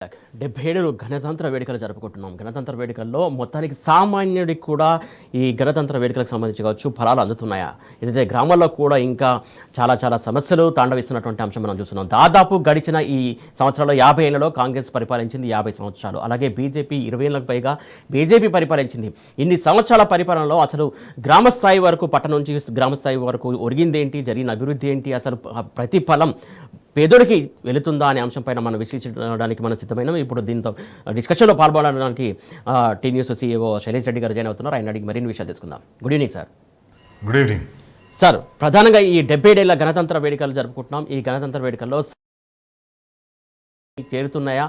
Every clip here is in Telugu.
77 గణతంత్ర వేడుకలు జరుపుకుంటున్నాం. గణతంత్ర వేడుకల్లో మొత్తానికి సామాన్యుడికి కూడా ఈ గణతంత్ర వేడుకలకు సంబంధించి కావచ్చు ఫలాలు అందుతున్నాయా? ఏదైతే గ్రామాల్లో కూడా ఇంకా చాలా చాలా సమస్యలు తాండవిస్తున్నటువంటి అంశం మనం చూస్తున్నాం. దాదాపు గడిచిన ఈ సంవత్సరాల్లో 50 ఏళ్లలో కాంగ్రెస్ పరిపాలించింది 50 సంవత్సరాలు. అలాగే బీజేపీ 20 ఏళ్లకు పైగా బీజేపీ పరిపాలించింది. ఇన్ని సంవత్సరాల పరిపాలనలో అసలు గ్రామ స్థాయి వరకు పట్టణం నుంచి గ్రామ స్థాయి వరకు ఒరిగిందేంటి, జరిగిన అభివృద్ధి ఏంటి, అసలు ప్రతిఫలం పేదోడికి వెళుతుందా అనే అంశంపైన మనం విశ్లేషించడానికి మనం సిద్ధమైనాం. ఇప్పుడు దీంతో డిస్కషన్లో పాల్గొనడానికి T news CEO Shailesh Reddy garu join అవుతున్నారు. ఆయన అడిగి మరిన్ని విషయాలు తెలుసుకుందాం. Good evening sir. Good evening sir. ప్రధానంగా ఈ 77 ఏళ్ల గణతంత్ర వేడుకలు జరుపుకుంటున్నాం. ఈ గణతంత్ర వేడుకల్లో చేరుతున్నాయా,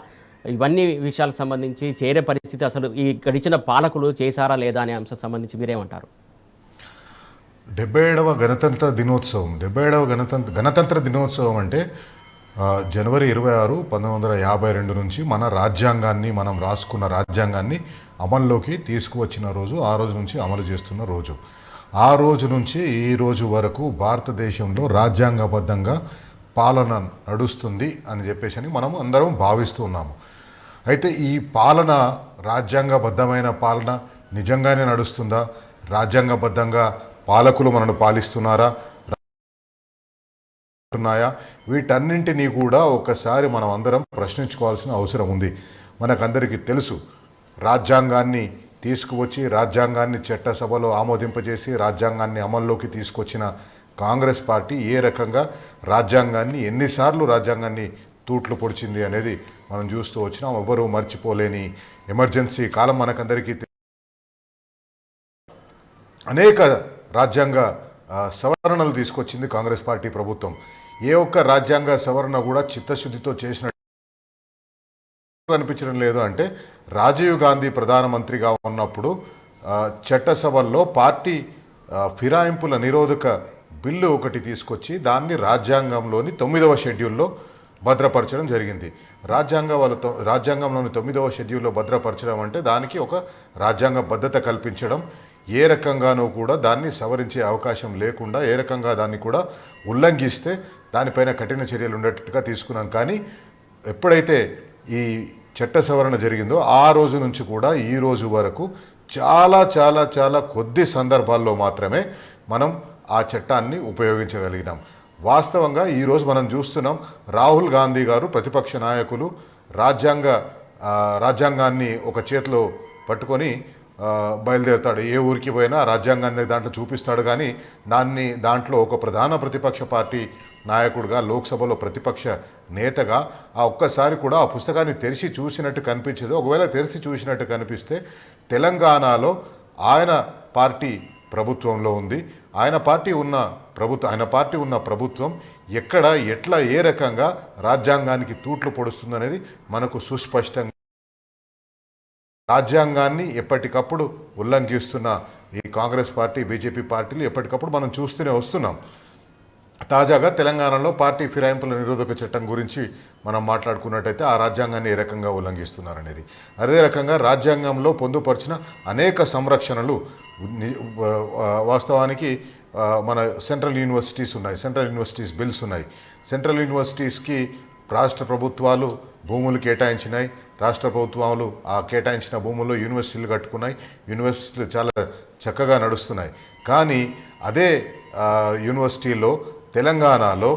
ఇవన్నీ విషయాలకు సంబంధించి చేరే పరిస్థితి అసలు ఈ గడిచిన పాలకులు చేశారా లేదా అనే అంశం సంబంధించి మీరేమంటారు? 77వ గణతంత్ర దినోత్సవం 77వ గణతంత్ర దినోత్సవం అంటే జనవరి 26, 1952 నుంచి మన రాజ్యాంగాన్ని, మనం రాసుకున్న రాజ్యాంగాన్ని అమల్లోకి తీసుకువచ్చిన రోజు, ఆ రోజు నుంచి అమలు చేస్తున్న రోజు. ఆ రోజు నుంచి ఈ రోజు వరకు భారతదేశంలో రాజ్యాంగబద్ధంగా పాలన నడుస్తుంది అని చెప్పేసి మనం అందరం భావిస్తూ ఉన్నాము. అయితే ఈ పాలన, రాజ్యాంగబద్ధమైన పాలన నిజంగానే నడుస్తుందా? రాజ్యాంగబద్ధంగా పాలకులు మనను పాలిస్తున్నారా, వీటన్నింటినీ కూడా ఒకసారి మనం అందరం ప్రశ్నించుకోవాల్సిన అవసరం ఉంది. మనకందరికీ తెలుసు, రాజ్యాంగాన్ని తీసుకువచ్చి రాజ్యాంగాన్ని చట్టసభలో ఆమోదింపజేసి రాజ్యాంగాన్ని అమల్లోకి తీసుకొచ్చిన కాంగ్రెస్ పార్టీ ఏ రకంగా రాజ్యాంగాన్ని, ఎన్నిసార్లు రాజ్యాంగాన్ని తూట్లు పొడిచింది అనేది మనం చూస్తూ వచ్చినాం. ఎవ్వరూ మర్చిపోలేని ఎమర్జెన్సీ కాలం మనకందరికీ అనేక రాజ్యాంగ సవరణలు తీసుకొచ్చింది కాంగ్రెస్ పార్టీ ప్రభుత్వం. ఏ ఒక్క రాజ్యాంగ సవరణ కూడా చిత్తశుద్ధితో చేసినట్టు అనిపించడం లేదు. అంటే రాజీవ్ గాంధీ ప్రధానమంత్రిగా ఉన్నప్పుడు చట్టసభల్లో పార్టీ ఫిరాయింపుల నిరోధక బిల్లు ఒకటి తీసుకొచ్చి దాన్ని రాజ్యాంగంలోని 9వ షెడ్యూల్లో భద్రపరచడం జరిగింది. రాజ్యాంగంలోని 9వ షెడ్యూల్లో భద్రపరచడం అంటే దానికి ఒక రాజ్యాంగ బద్ధత కల్పించడం. ఏ రకంగానూ కూడా దాన్ని సవరించే అవకాశం లేకుండా, ఏ రకంగా దాన్ని కూడా ఉల్లంఘిస్తే దానిపైన కఠిన చర్యలు ఉండేటట్టుగా తీసుకున్నాం. కానీ ఎప్పుడైతే ఈ చట్ట సవరణ జరిగిందో ఆ రోజు నుంచి కూడా ఈ రోజు వరకు చాలా చాలా చాలా కొద్ది సందర్భాల్లో మాత్రమే మనం ఆ చట్టాన్ని ఉపయోగించగలిగినాం. వాస్తవంగా ఈరోజు మనం చూస్తున్నాం, రాహుల్ గాంధీ గారు ప్రతిపక్ష నాయకులు రాజ్యాంగాన్ని ఒక చేతిలో పట్టుకొని బయలుదేరుతాడు. ఏ ఊరికి పోయినా రాజ్యాంగాన్ని దాంట్లో చూపిస్తాడు. కానీ దాంట్లో ఒక ప్రధాన ప్రతిపక్ష పార్టీ నాయకుడిగా, లోక్సభలో ప్రతిపక్ష నేతగా ఒక్కసారి కూడా ఆ పుస్తకాన్ని తెరిచి చూసినట్టు కనిపించదు. ఒకవేళ తెరిచి చూసినట్టు కనిపిస్తే తెలంగాణలో ఆయన పార్టీ ప్రభుత్వంలో ఉంది. ఆయన పార్టీ ఉన్న ప్రభుత్వం ఎక్కడ, ఎట్లా, ఏ రకంగా రాజ్యాంగానికి తూట్లు పొడుస్తుందనేది మనకు సుస్పష్టంగా, రాజ్యాంగాన్ని ఎప్పటికప్పుడు ఉల్లంఘిస్తున్న ఈ కాంగ్రెస్ పార్టీ, బీజేపీ పార్టీలు ఎప్పటికప్పుడు మనం చూస్తూనే వస్తున్నాం. తాజాగా తెలంగాణలో పార్టీ ఫిరాయింపుల నిరోధక చట్టం గురించి మనం మాట్లాడుకున్నట్టయితే ఆ రాజ్యాంగాన్ని ఏ రకంగా ఉల్లంఘిస్తున్నారనేది, అదే రకంగా రాజ్యాంగంలో పొందుపరిచిన అనేక సంరక్షణలు వాస్తవానికి మన సెంట్రల్ యూనివర్సిటీస్ ఉన్నాయి, సెంట్రల్ యూనివర్సిటీస్ బిల్స్ ఉన్నాయి. సెంట్రల్ యూనివర్సిటీస్కి రాష్ట్ర ప్రభుత్వాలు భూములు కేటాయించినాయి. రాష్ట్ర ప్రభుత్వాలు ఆ కేటాయించిన భూముల్లో యూనివర్సిటీలు కట్టుకున్నాయి. యూనివర్సిటీలు చాలా చక్కగా నడుస్తున్నాయి. కానీ అదే యూనివర్సిటీలో తెలంగాణలో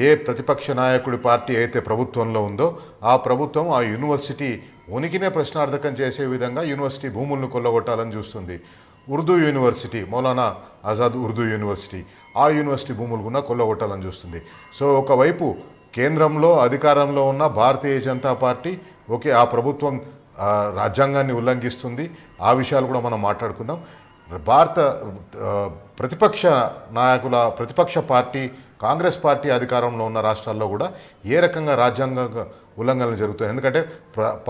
ఏ ప్రతిపక్ష నాయకుడి పార్టీ అయితే ప్రభుత్వంలో ఉందో ఆ ప్రభుత్వం ఆ యూనివర్సిటీ ఉనికినే ప్రశ్నార్థకం చేసే విధంగా యూనివర్సిటీ భూములను కొల్లగొట్టాలని చూస్తుంది. ఉర్దూ యూనివర్సిటీ, మౌలానా ఆజాద్ ఉర్దూ యూనివర్సిటీ, ఆ యూనివర్సిటీ భూములు కూడా కొల్లగొట్టాలని చూస్తుంది. సో ఒకవైపు కేంద్రంలో అధికారంలో ఉన్న భారతీయ జనతా పార్టీ, ఓకే, ఆ ప్రభుత్వం రాజ్యాంగాన్ని ఉల్లంఘిస్తుంది. ఆ విషయాలు కూడా మనం మాట్లాడుకుందాం. ప్రతిపక్ష పార్టీ కాంగ్రెస్ పార్టీ అధికారంలో ఉన్న రాష్ట్రాల్లో కూడా ఏ రకంగా రాజ్యాంగ ఉల్లంఘనలు జరుగుతాయి. ఎందుకంటే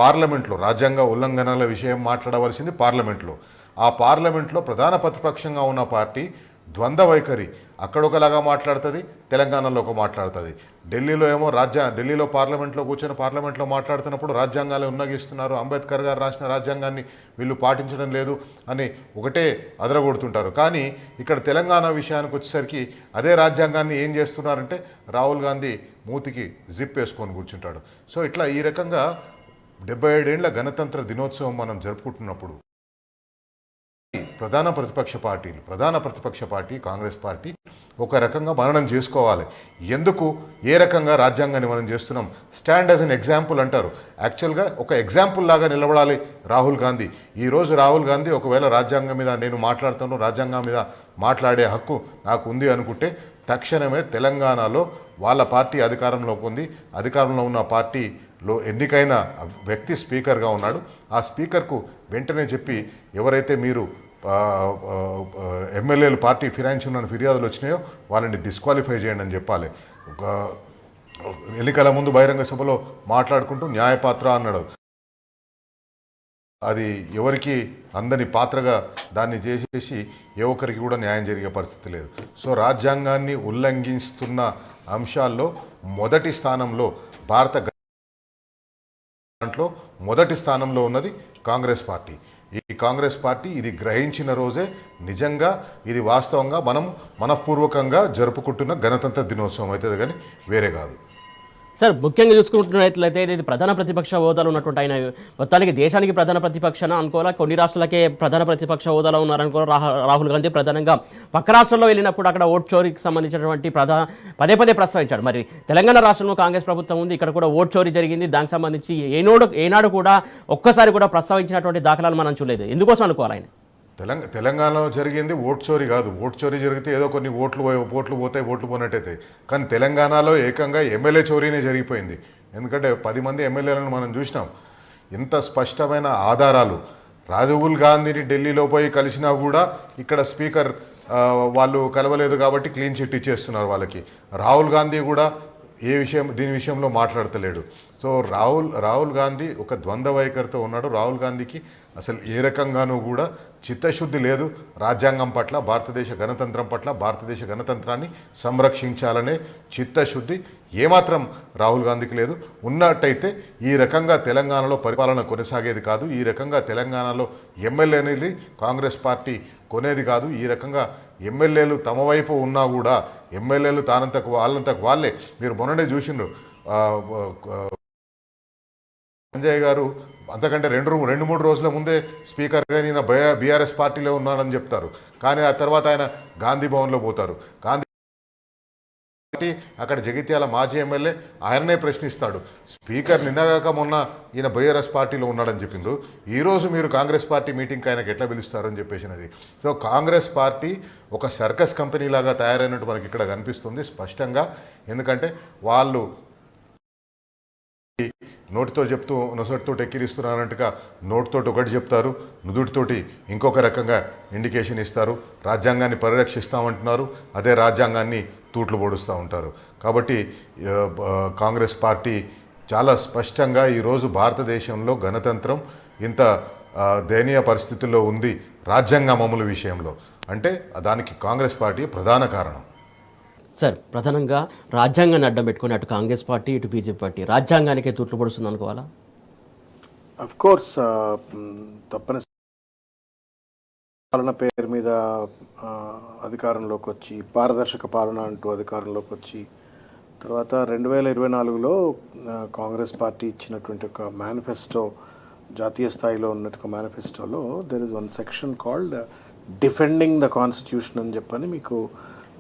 పార్లమెంట్లో రాజ్యాంగ ఉల్లంఘనల విషయం మాట్లాడవలసింది పార్లమెంట్లో. ఆ పార్లమెంట్లో ప్రధాన ప్రతిపక్షంగా ఉన్న పార్టీ ద్వంద్వ వైఖరి, అక్కడొకలాగా మాట్లాడుతుంది, తెలంగాణలో ఒక మాట్లాడుతుంది. ఢిల్లీలో ఏమో ఢిల్లీలో పార్లమెంట్లో కూర్చొని పార్లమెంట్లో మాట్లాడుతున్నప్పుడు రాజ్యాంగాలు ఉల్లంఘిస్తున్నారు, అంబేద్కర్ గారు రాసిన రాజ్యాంగాన్ని వీళ్ళు పాటించడం లేదు అని ఒకటే అదరగొడుతుంటారు. కానీ ఇక్కడ తెలంగాణ విషయానికి వచ్చేసరికి అదే రాజ్యాంగాన్ని ఏం చేస్తున్నారంటే రాహుల్ గాంధీ మూతికి జిప్ వేసుకొని కూర్చుంటాడు. సో ఇట్లా ఈ రకంగా 75 ఏళ్ల గణతంత్ర దినోత్సవం మనం జరుపుకుంటున్నప్పుడు ప్రధాన ప్రతిపక్ష పార్టీ కాంగ్రెస్ పార్టీ ఒక రకంగా మననం చేసుకోవాలి. ఎందుకు ఏ రకంగా రాజ్యాంగాన్ని మనం చేస్తున్నాం, స్టాండ్ యాజ్ అన్ ఎగ్జాంపుల్ అంటారు. యాక్చువల్గా ఒక ఎగ్జాంపుల్ లాగా నిలబడాలి రాహుల్ గాంధీ. ఈరోజు రాహుల్ గాంధీ ఒకవేళ రాజ్యాంగం మీద నేను మాట్లాడుతాను, రాజ్యాంగం మీద మాట్లాడే హక్కు నాకు ఉంది అనుకుంటే తక్షణమే తెలంగాణలో వాళ్ళ పార్టీ అధికారంలోకి ఉంది. అధికారంలో ఉన్న పార్టీలో ఎన్నికైన వ్యక్తి స్పీకర్గా ఉన్నాడు. ఆ స్పీకర్కు వెంటనే చెప్పి ఎవరైతే మీరు ఎమ్మెల్యేలు పార్టీ ఫిరాయించిన ఫిర్యాదులు వచ్చినాయో వాళ్ళని డిస్క్వాలిఫై చేయండి అని చెప్పాలి. ఎన్నికల ముందు బహిరంగ సభలో మాట్లాడుకుంటూ న్యాయపాత్ర అన్నాడు. అది ఎవరికి అందని పాత్రగా దాన్ని చేసేసి ఏ ఒక్కరికి కూడా న్యాయం జరిగే పరిస్థితి లేదు. సో రాజ్యాంగాన్ని ఉల్లంఘిస్తున్న అంశాల్లో మొదటి స్థానంలో దాంట్లో మొదటి స్థానంలో ఉన్నది కాంగ్రెస్ పార్టీ. ఈ కాంగ్రెస్ పార్టీ ఇది గ్రహించిన రోజే నిజంగా ఇది వాస్తవంగా మనం మనఃపూర్వకంగా జరుపుకుంటున్న గణతంత్ర దినోత్సవం అవుతుంది, కానీ వేరే కాదు. సార్, ముఖ్యంగా చూసుకుంటున్నట్లయితే ఇది ప్రధాన ప్రతిపక్ష హోదాలో ఉన్నటువంటి ఆయన మొత్తానికి దేశానికి ప్రధాన ప్రతిపక్షన అనుకోవాలా, కొన్ని రాష్ట్రాలకే ప్రధాన ప్రతిపక్ష హోదాలో ఉన్నారనుకోవాలి రాహుల్ గాంధీ. ప్రధానంగా పక్క రాష్ట్రంలో వెళ్ళినప్పుడు అక్కడ ఓట్ చోరీకి సంబంధించినటువంటి పదే ప్రస్తావించాడు. మరి తెలంగాణ రాష్ట్రంలో కాంగ్రెస్ ప్రభుత్వం ఉంది, ఇక్కడ కూడా ఓట్ చోరీ జరిగింది. దానికి సంబంధించి ఏనాడు కూడా ఒక్కసారి కూడా ప్రస్తావించినటువంటి దాఖలాలు మనం చూడలేదు. ఎందుకోసం అనుకోవాలి ఆయన? తెలంగాణలో జరిగింది ఓట్ చోరీ కాదు. ఓట్ చోరీ జరిగితే ఏదో కొన్ని ఓట్లు పోతాయి, ఓట్లు పోనట్టయితే. కానీ తెలంగాణలో ఏకంగా ఎమ్మెల్యే చోరీనే జరిగిపోయింది. ఎందుకంటే 10 మంది ఎమ్మెల్యేలను మనం చూసినాం. ఇంత స్పష్టమైన ఆధారాలు. రాహుల్ గాంధీని ఢిల్లీలో పోయి కలిసినా కూడా ఇక్కడ స్పీకర్ వాళ్ళు కలవలేదు కాబట్టి క్లీన్ చిట్ ఇచ్చేస్తున్నారు వాళ్ళకి. రాహుల్ గాంధీ కూడా దీని విషయంలో మాట్లాడతలేడు. సో రాహుల్ గాంధీ ఒక ద్వంద్వ వైఖరితో ఉన్నాడు. రాహుల్ గాంధీకి అసలు ఏ రకంగానూ కూడా చిత్తశుద్ధి లేదు రాజ్యాంగం పట్ల, భారతదేశ గణతంత్రం పట్ల. భారతదేశ గణతంత్రాన్ని సంరక్షించాలనే చిత్తశుద్ధి ఏమాత్రం రాహుల్ గాంధీకి లేదు. ఉన్నట్టయితే ఈ రకంగా తెలంగాణలో పరిపాలన కొనసాగేది కాదు. ఈ రకంగా తెలంగాణలో ఎమ్మెల్యేని కాంగ్రెస్ పార్టీ కొనేది కాదు. ఈ రకంగా ఎమ్మెల్యేలు తమ వైపు ఉన్నా కూడా ఎమ్మెల్యేలు వాళ్ళంతకు వాళ్ళే. మీరు మొన్ననే చూసిండ్రు సంజయ్ గారు అంతకంటే 2-3 రోజుల ముందే స్పీకర్గా నేను బీఆర్ఎస్ పార్టీలో ఉన్నానని చెప్తారు. కానీ ఆ తర్వాత ఆయన గాంధీ భవన్లో పోతారు. గాంధీ అక్కడ జగిత్యాల మాజీ ఎమ్మెల్యే ఆయననే ప్రశ్నిస్తాడు. స్పీకర్ నిన్నగాక మొన్న ఈయన బీఆర్ఎస్ పార్టీలో ఉన్నాడని చెప్పిండ్రు. ఈరోజు మీరు కాంగ్రెస్ పార్టీ మీటింగ్కి ఆయనకి ఎట్లా పిలుస్తారని చెప్పేసినది. సో కాంగ్రెస్ పార్టీ ఒక సర్కస్ కంపెనీ లాగా తయారైనట్టు మనకి ఇక్కడ కనిపిస్తుంది స్పష్టంగా. ఎందుకంటే వాళ్ళు నోటితో చెప్తూ నొసటితో ఎక్కిరిస్తున్నారంటగా నోటితోటి ఒకటి చెప్తారు, నుదుటితోటి ఇంకొక రకంగా ఇండికేషన్ ఇస్తారు. రాజ్యాంగాన్ని పరిరక్షిస్తామంటున్నారు, అదే రాజ్యాంగాన్ని తూట్లు పొడుస్తూ ఉంటారు. కాబట్టి కాంగ్రెస్ పార్టీ చాలా స్పష్టంగా ఈరోజు భారతదేశంలో గణతంత్రం ఇంత దయనీయ పరిస్థితుల్లో ఉంది రాజ్యాంగం అమలు విషయంలో అంటే దానికి కాంగ్రెస్ పార్టీ ప్రధాన కారణం. సార్, ప్రధానంగా రాజ్యాంగాన్ని అడ్డం పెట్టుకుని అటు కాంగ్రెస్ పార్టీ ఇటు బీజేపీ పార్టీ రాజ్యాంగానికే తూట్లు పడుతుంది అనుకోవాలా? అఫ్ కోర్స్ తప్పనిసరి పాలన పేరు మీద అధికారంలోకి వచ్చి పారదర్శక పాలన అంటూ అధికారంలోకి వచ్చి తర్వాత 2024లో కాంగ్రెస్ పార్టీ ఇచ్చినటువంటి ఒక మేనిఫెస్టో, జాతీయ స్థాయిలో ఉన్నట్టు మేనిఫెస్టోలో there is one section called defending the constitution అని చెప్పని మీకు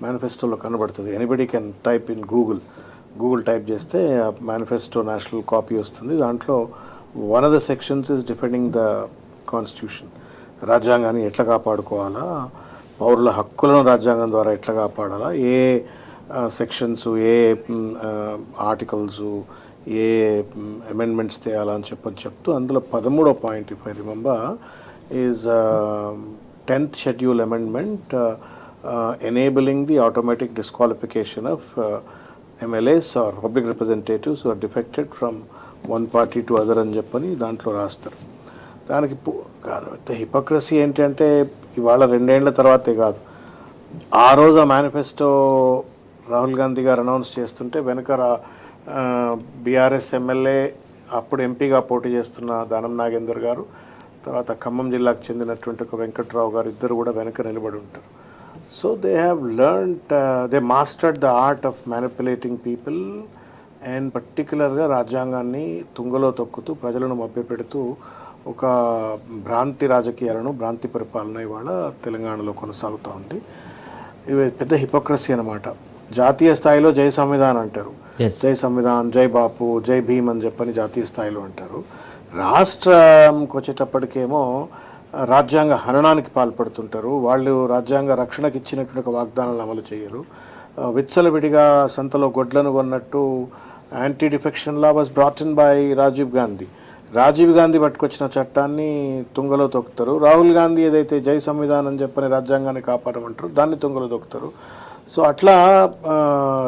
మేనిఫెస్టోలో కనబడుతుంది. Anybody can type in Google type చేస్తే మేనిఫెస్టో నేషనల్ కాపీ వస్తుంది. దాంట్లో one of the sections is defending the constitution. రాజ్యాంగాన్ని ఎట్లా కాపాడుకోవాలా, పౌరుల హక్కులను రాజ్యాంగం ద్వారా ఎట్లా కాపాడాలా, ఏ సెక్షన్స్, ఏ ఆర్టికల్స్, ఏ అమెండ్మెంట్స్ తేయాలని చెప్తూ అందులో 13వ point if I remember is 10th schedule amendment enabling the automatic disqualification of MLAs or public representatives who are defected from one party to other అని చెప్పని దాంట్లో రాస్తారు. దానికి హిపోక్రసీ ఏంటంటే ఇవాళ 2 ఏళ్ల తర్వాతే కాదు, ఆ రోజు ఆ మేనిఫెస్టో రాహుల్ గాంధీ గారు అనౌన్స్ చేస్తుంటే వెనుక బీఆర్ఎస్ ఎమ్మెల్యే అప్పుడు ఎంపీగా పోటీ చేస్తున్న దానం నాగేందర్ గారు, తర్వాత ఖమ్మం జిల్లాకు చెందినటువంటి ఒక వెంకట్రావు గారు ఇద్దరు కూడా వెనుక నిలబడి ఉంటారు. So they have learned, they mastered the art of manipulating people and పర్టికులర్గా రాజ్యాంగాన్ని తుంగలో తొక్కుతూ ప్రజలను మభ్యపెడుతూ ఒక భ్రాంతి రాజకీయాలను, భ్రాంతి పరిపాలన ఇవాళ తెలంగాణలో కొనసాగుతూ ఉంది. ఇవి పెద్ద హిపోక్రసీ అనమాట. జాతీయ స్థాయిలో జై సంవిధాన్ అంటారు, జై సంవిధాన్, జై బాపు, జై భీమ్ అని చెప్పని జాతీయ స్థాయిలో అంటారు. రాష్ట్రంకి వచ్చేటప్పటికేమో రాజ్యాంగ హననానికి పాల్పడుతుంటారు. వాళ్ళు రాజ్యాంగ రక్షణకి ఇచ్చినటువంటి ఒక వాగ్దానాలను అమలు చేయరు. విచ్చలవిడిగా సంతలో గొడ్లను కొన్నట్టు anti defection law was brought in by Rajiv Gandhi పట్టుకొచ్చిన చట్టాన్ని తుంగలో తొక్కుతారు. రాహుల్ గాంధీ ఏదైతే జై సంవిధాన్ అని చెప్పని రాజ్యాంగాన్ని కాపాడమంటారు దాన్ని తుంగలో తొక్కుతారు. సో అట్లా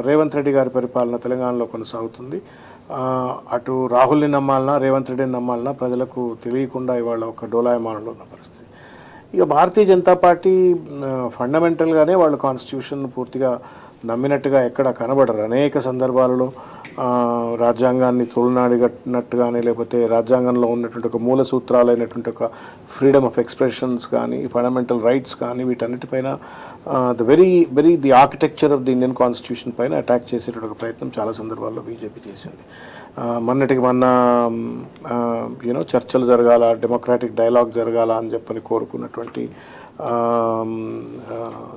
రేవంత్ రెడ్డి గారి పరిపాలన తెలంగాణలో కొనసాగుతుంది. అటు రాహుల్ని నమ్మాలన్నా రేవంత్ రెడ్డిని నమ్మాలన్నా ప్రజలకు తెలియకుండా ఇవాళ ఒక డోలాయమానంలో ఉన్న పరిస్థితి. ఇక భారతీయ జనతా పార్టీ ఫండమెంటల్గానే వాళ్ళు కాన్స్టిట్యూషన్ పూర్తిగా నమ్మినట్టుగా ఎక్కడ కనబడరు. అనేక సందర్భాలలో రాజ్యాంగాన్ని తొలినాడినట్టుగానే, లేకపోతే రాజ్యాంగంలో ఉన్నటువంటి ఒక మూల సూత్రాలైనటువంటి ఒక ఫ్రీడమ్ ఆఫ్ ఎక్స్ప్రెషన్స్ కానీ, ఫండమెంటల్ రైట్స్ కానీ, వీటన్నిటిపైన the architecture of the Indian constitution పైన అటాక్ చేసేటువంటి ఒక ప్రయత్నం చాలా సందర్భాల్లో బీజేపీ చేసింది. మొన్న చర్చలు జరగాల, డెమోక్రాటిక్ డైలాగ్ జరగాల అని చెప్పని కోరుకున్నటువంటి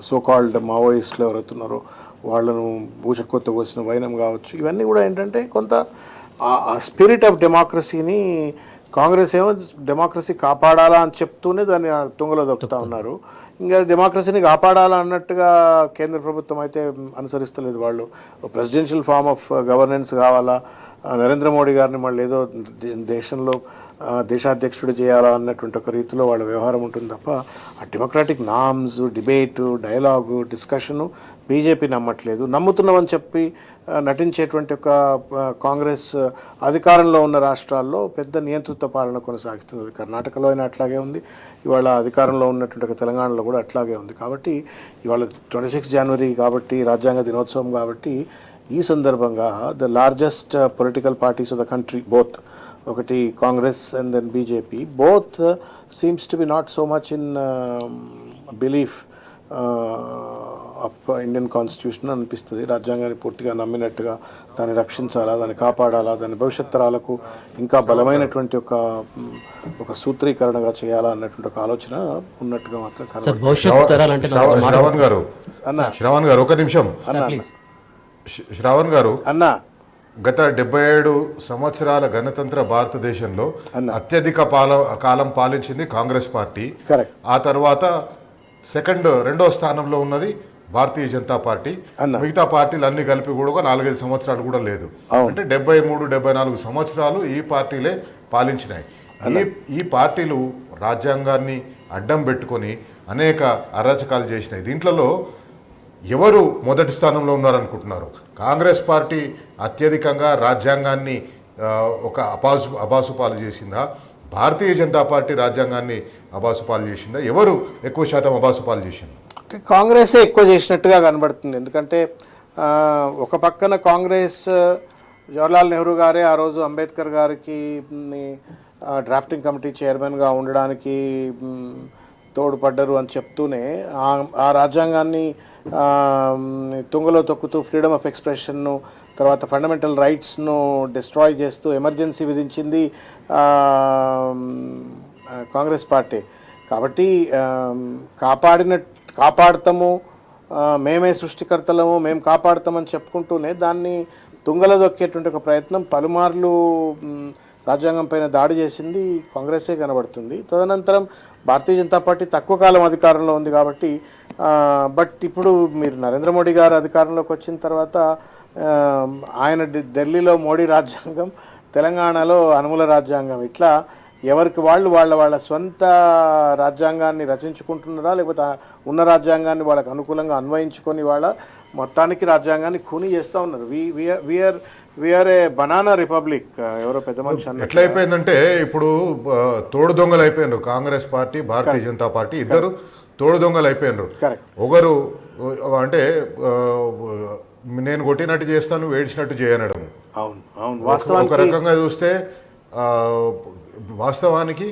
సోకాల్డ్ మావోయిస్టులు ఎవరైతున్నారో వాళ్ళను బూచకొత్త కోసిన వైనం కావచ్చు, ఇవన్నీ కూడా ఏంటంటే కొంత ఆ స్పిరిట్ ఆఫ్ డెమోక్రసీని కాంగ్రెస్ ఏమో డెమోక్రసీ కాపాడాలా అని చెప్తూనే దాన్ని తుంగలో దొక్కుతూ ఉన్నారు. ఇంకా డెమోక్రసీని కాపాడాలా అన్నట్టుగా కేంద్ర ప్రభుత్వం అయితే అనుసరిస్తలేదు. వాళ్ళు ప్రెసిడెన్షియల్ ఫార్మ్ ఆఫ్ గవర్నెన్స్ కావాలా, నరేంద్ర మోడీ గారిని మళ్ళీ ఏదో దేశంలో దేశాధ్యక్షుడు చేయాలా అన్నటువంటి ఒక రీతిలో వాళ్ళ వ్యవహారం ఉంటుంది తప్ప ఆ democratic norms, debate, dialogue, discussion BJP నమ్మట్లేదు. నమ్ముతున్నామని చెప్పి నటించేటువంటి ఒక కాంగ్రెస్ అధికారంలో ఉన్న రాష్ట్రాల్లో పెద్ద నియంతృత్వ పాలన కొనసాగిస్తుంది. కర్ణాటకలో అయినా అట్లాగే ఉంది, ఇవాళ అధికారంలో ఉన్నటువంటి ఒక తెలంగాణలో కూడా అట్లాగే ఉంది. కాబట్టి ఇవాళ 26 జనవరి కాబట్టి, రాజ్యాంగ దినోత్సవం కాబట్టి, ఈ సందర్భంగా the largest political parties of the country, both ఒకటి Congress and then BJP, both seems to be not so much in belief of Indian constitution అనిపిస్తుంది. రాజ్యాంగాన్ని పూర్తిగా నమ్మినట్టుగా దాన్ని రక్షించాలా, దాన్ని కాపాడాలా, దాని భవిష్యత్ తరాలకు ఇంకా బలమైనటువంటి ఒక సూత్రీకరణగా చేయాలా అన్నటువంటి ఒక ఆలోచన ఉన్నట్టుగా మాత్రం కనబడుతుంది. శ్రావణ్ గారు ఒక నిమిషం. శ్రావణ్ గారు, గత 77 సంవత్సరాల గణతంత్ర భారతదేశంలో అత్యధిక కాలం పాలించింది కాంగ్రెస్ పార్టీ. ఆ తర్వాత రెండో స్థానంలో ఉన్నది భారతీయ జనతా పార్టీ. మిగతా పార్టీలు అన్ని కలిపి కూడా 4-5 సంవత్సరాలు కూడా లేదు. అంటే 73-74 సంవత్సరాలు ఈ పార్టీలే పాలించినాయి. ఈ పార్టీలు రాజ్యాంగాన్ని అడ్డం పెట్టుకొని అనేక అరాచకాలు చేసినాయి. దీంట్లో ఎవరు మొదటి స్థానంలో ఉన్నారనుకుంటున్నారు? కాంగ్రెస్ పార్టీ అత్యధికంగా రాజ్యాంగాన్ని ఒక అబాసుపాలు చేసిందా? భారతీయ జనతా పార్టీ రాజ్యాంగాన్ని అబాసుపాలు చేసిందా? ఎవరు ఎక్కువ శాతం అబాసుపాలు చేసింది? అంటే కాంగ్రెసే ఎక్కువ చేసినట్టుగా కనబడుతుంది. ఎందుకంటే ఒక పక్కన కాంగ్రెస్ జవహర్లాల్ నెహ్రూ గారే ఆ రోజు అంబేద్కర్ గారికి డ్రాఫ్టింగ్ కమిటీ చైర్మన్గా ఉండడానికి తోడ్పడ్డరు అని చెప్తూనే ఆ రాజ్యాంగాన్ని తుంగలో తొక్కుతూ ఫ్రీడమ్ ఆఫ్ ఎక్స్ప్రెషన్ను, తర్వాత ఫండమెంటల్ రైట్స్ను డిస్ట్రాయ్ చేస్తూ ఎమర్జెన్సీ విధించింది కాంగ్రెస్ పార్టీ. కాబట్టి కాపాడతాము, మేమే సృష్టికర్తలము, మేము కాపాడతామని చెప్పుకుంటూనే దాన్ని తుంగలో దొక్కేటువంటి ఒక ప్రయత్నం పలుమార్లు రాజ్యాంగం పైన దాడి చేసింది కాంగ్రెసే కనబడుతుంది. తదనంతరం భారతీయ జనతా పార్టీ తక్కువ కాలం అధికారంలో ఉంది కాబట్టి, బట్ ఇప్పుడు మీరు నరేంద్ర మోడీ గారు అధికారంలోకి వచ్చిన తర్వాత ఆయన ఢిల్లీలో మోడీ రాజ్యాంగం, తెలంగాణలో అనుమూల రాజ్యాంగం, ఇట్లా ఎవరికి వాళ్ళు వాళ్ళ స్వంత రాజ్యాంగాన్ని రచించుకుంటున్నారా, లేకపోతే ఉన్న రాజ్యాంగాన్ని వాళ్ళకు అనుకూలంగా అన్వయించుకొని వాళ్ళ మొత్తానికి రాజ్యాంగాన్ని ఖూనీ చేస్తూ ఉన్నారు. We are a banana republic. ఎవరో పెద్ద మనిషి అన్న ఎట్లయిపోయిందంటే ఇప్పుడు తోడు దొంగలు అయిపోయినారు. కాంగ్రెస్ పార్టీ, భారతీయ జనతా పార్టీ ఇద్దరు తోడు దొంగలు అయిపోయినారు. ఒకరు అంటే నేను కొట్టినట్టు చేస్తాను, ఏడ్చినట్టు చేయనడం. ఒక రకంగా చూస్తే వాస్తవానికి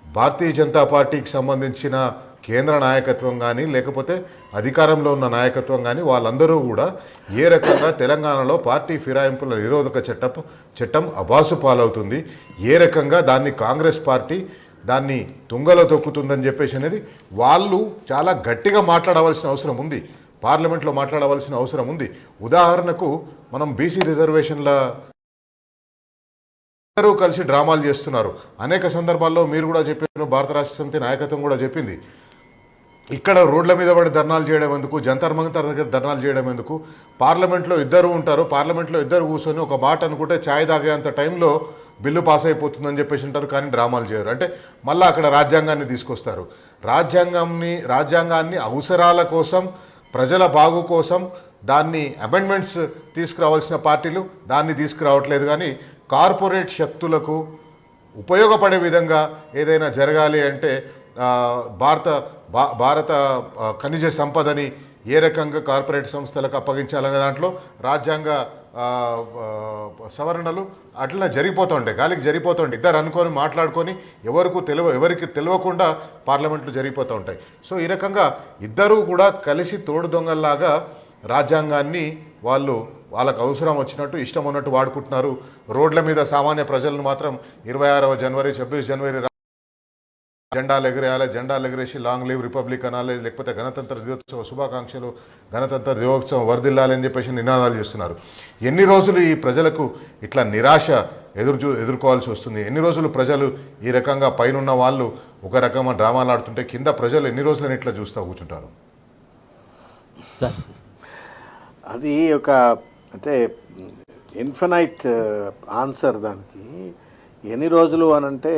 భారతీయ జనతా పార్టీకి సంబంధించిన కేంద్ర నాయకత్వం కానీ లేకపోతే అధికారంలో ఉన్న నాయకత్వం కానీ వాళ్ళందరూ కూడా ఏ రకంగా తెలంగాణలో పార్టీ ఫిరాయింపుల నిరోధక చట్టం అబాసు పాలవుతుంది, ఏ రకంగా దాన్ని కాంగ్రెస్ పార్టీ దాన్ని తుంగలో తొక్కుతుందని చెప్పేసి అనేది వాళ్ళు చాలా గట్టిగా మాట్లాడవలసిన అవసరం ఉంది, పార్లమెంట్లో మాట్లాడవలసిన అవసరం ఉంది. ఉదాహరణకు మనం బీసీ రిజర్వేషన్ల అందరూ కలిసి డ్రామాలు చేస్తున్నారు. అనేక సందర్భాల్లో మీరు కూడా చెప్పారు, భారత రాష్ట్ర సమితి నాయకత్వం కూడా చెప్పింది, ఇక్కడ రోడ్ల మీద పడి ధర్నాలు చేయడం ఎందుకు, జంతర్ మంతర్ దగ్గర ధర్నాలు చేయడం ఎందుకు, పార్లమెంట్లో ఇద్దరు ఉంటారు, పార్లమెంట్లో ఇద్దరు కూర్చొని ఒక మాట అనుకుంటే ఛాయ్ తాగేంత టైంలో బిల్లు పాస్ అయిపోతుందని చెప్పేసి అంటారు, కానీ డ్రామాలు చేయరు. అంటే మళ్ళీ అక్కడ రాజ్యాంగాన్ని తీసుకొస్తారు. రాజ్యాంగాన్ని అవసరాల కోసం, ప్రజల బాగు కోసం దాన్ని అమెండ్మెంట్స్ తీసుకురావాల్సిన పార్టీలు దాన్ని తీసుకురావట్లేదు. కానీ కార్పొరేట్ శక్తులకు ఉపయోగపడే విధంగా ఏదైనా జరగాలి అంటే భారత ఖనిజ సంపదని ఏ రకంగా కార్పొరేట్ సంస్థలకు అప్పగించాలనే దాంట్లో రాజ్యాంగ సవరణలు అట్లా జరిగిపోతుంటాయి, గాలికి జరిగిపోతుంటాయి. ఇద్దరు అనుకొని మాట్లాడుకొని ఎవరికి తెలియకుండా పార్లమెంట్లు జరిగిపోతూ ఉంటాయి. సో ఈ రకంగా ఇద్దరూ కూడా కలిసి తోడు దొంగల్లాగా రాజ్యాంగాన్ని వాళ్ళకు అవసరం వచ్చినట్టు ఇష్టం ఉన్నట్టు వాడుకుంటున్నారు. రోడ్ల మీద సామాన్య ప్రజలను మాత్రం 26వ జనవరి 26 జనవరి జెండాలు ఎగరేసి లాంగ్ లీవ్ రిపబ్లిక్ అనాలి, లేకపోతే గణతంత్ర దినోత్సవ శుభాకాంక్షలు, గణతంత్ర దినోత్సవం వర్ధిల్లాలి అని చెప్పేసి నినాదాలు చేస్తున్నారు. ఎన్ని రోజులు ఈ ప్రజలకు ఇట్లా నిరాశ ఎదుర్కోవాల్సి వస్తుంది? ఎన్ని రోజులు ప్రజలు ఈ రకంగా పైనున్న వాళ్ళు ఒక రకమైన డ్రామాలు ఆడుతుంటే కింద ప్రజలు ఎన్ని రోజులని ఇట్లా చూస్తూ కూర్చుంటారు? అది ఒక అంటే ఇన్ఫినైట్ ఆన్సర్ దానికి. ఎన్ని రోజులు అనంటే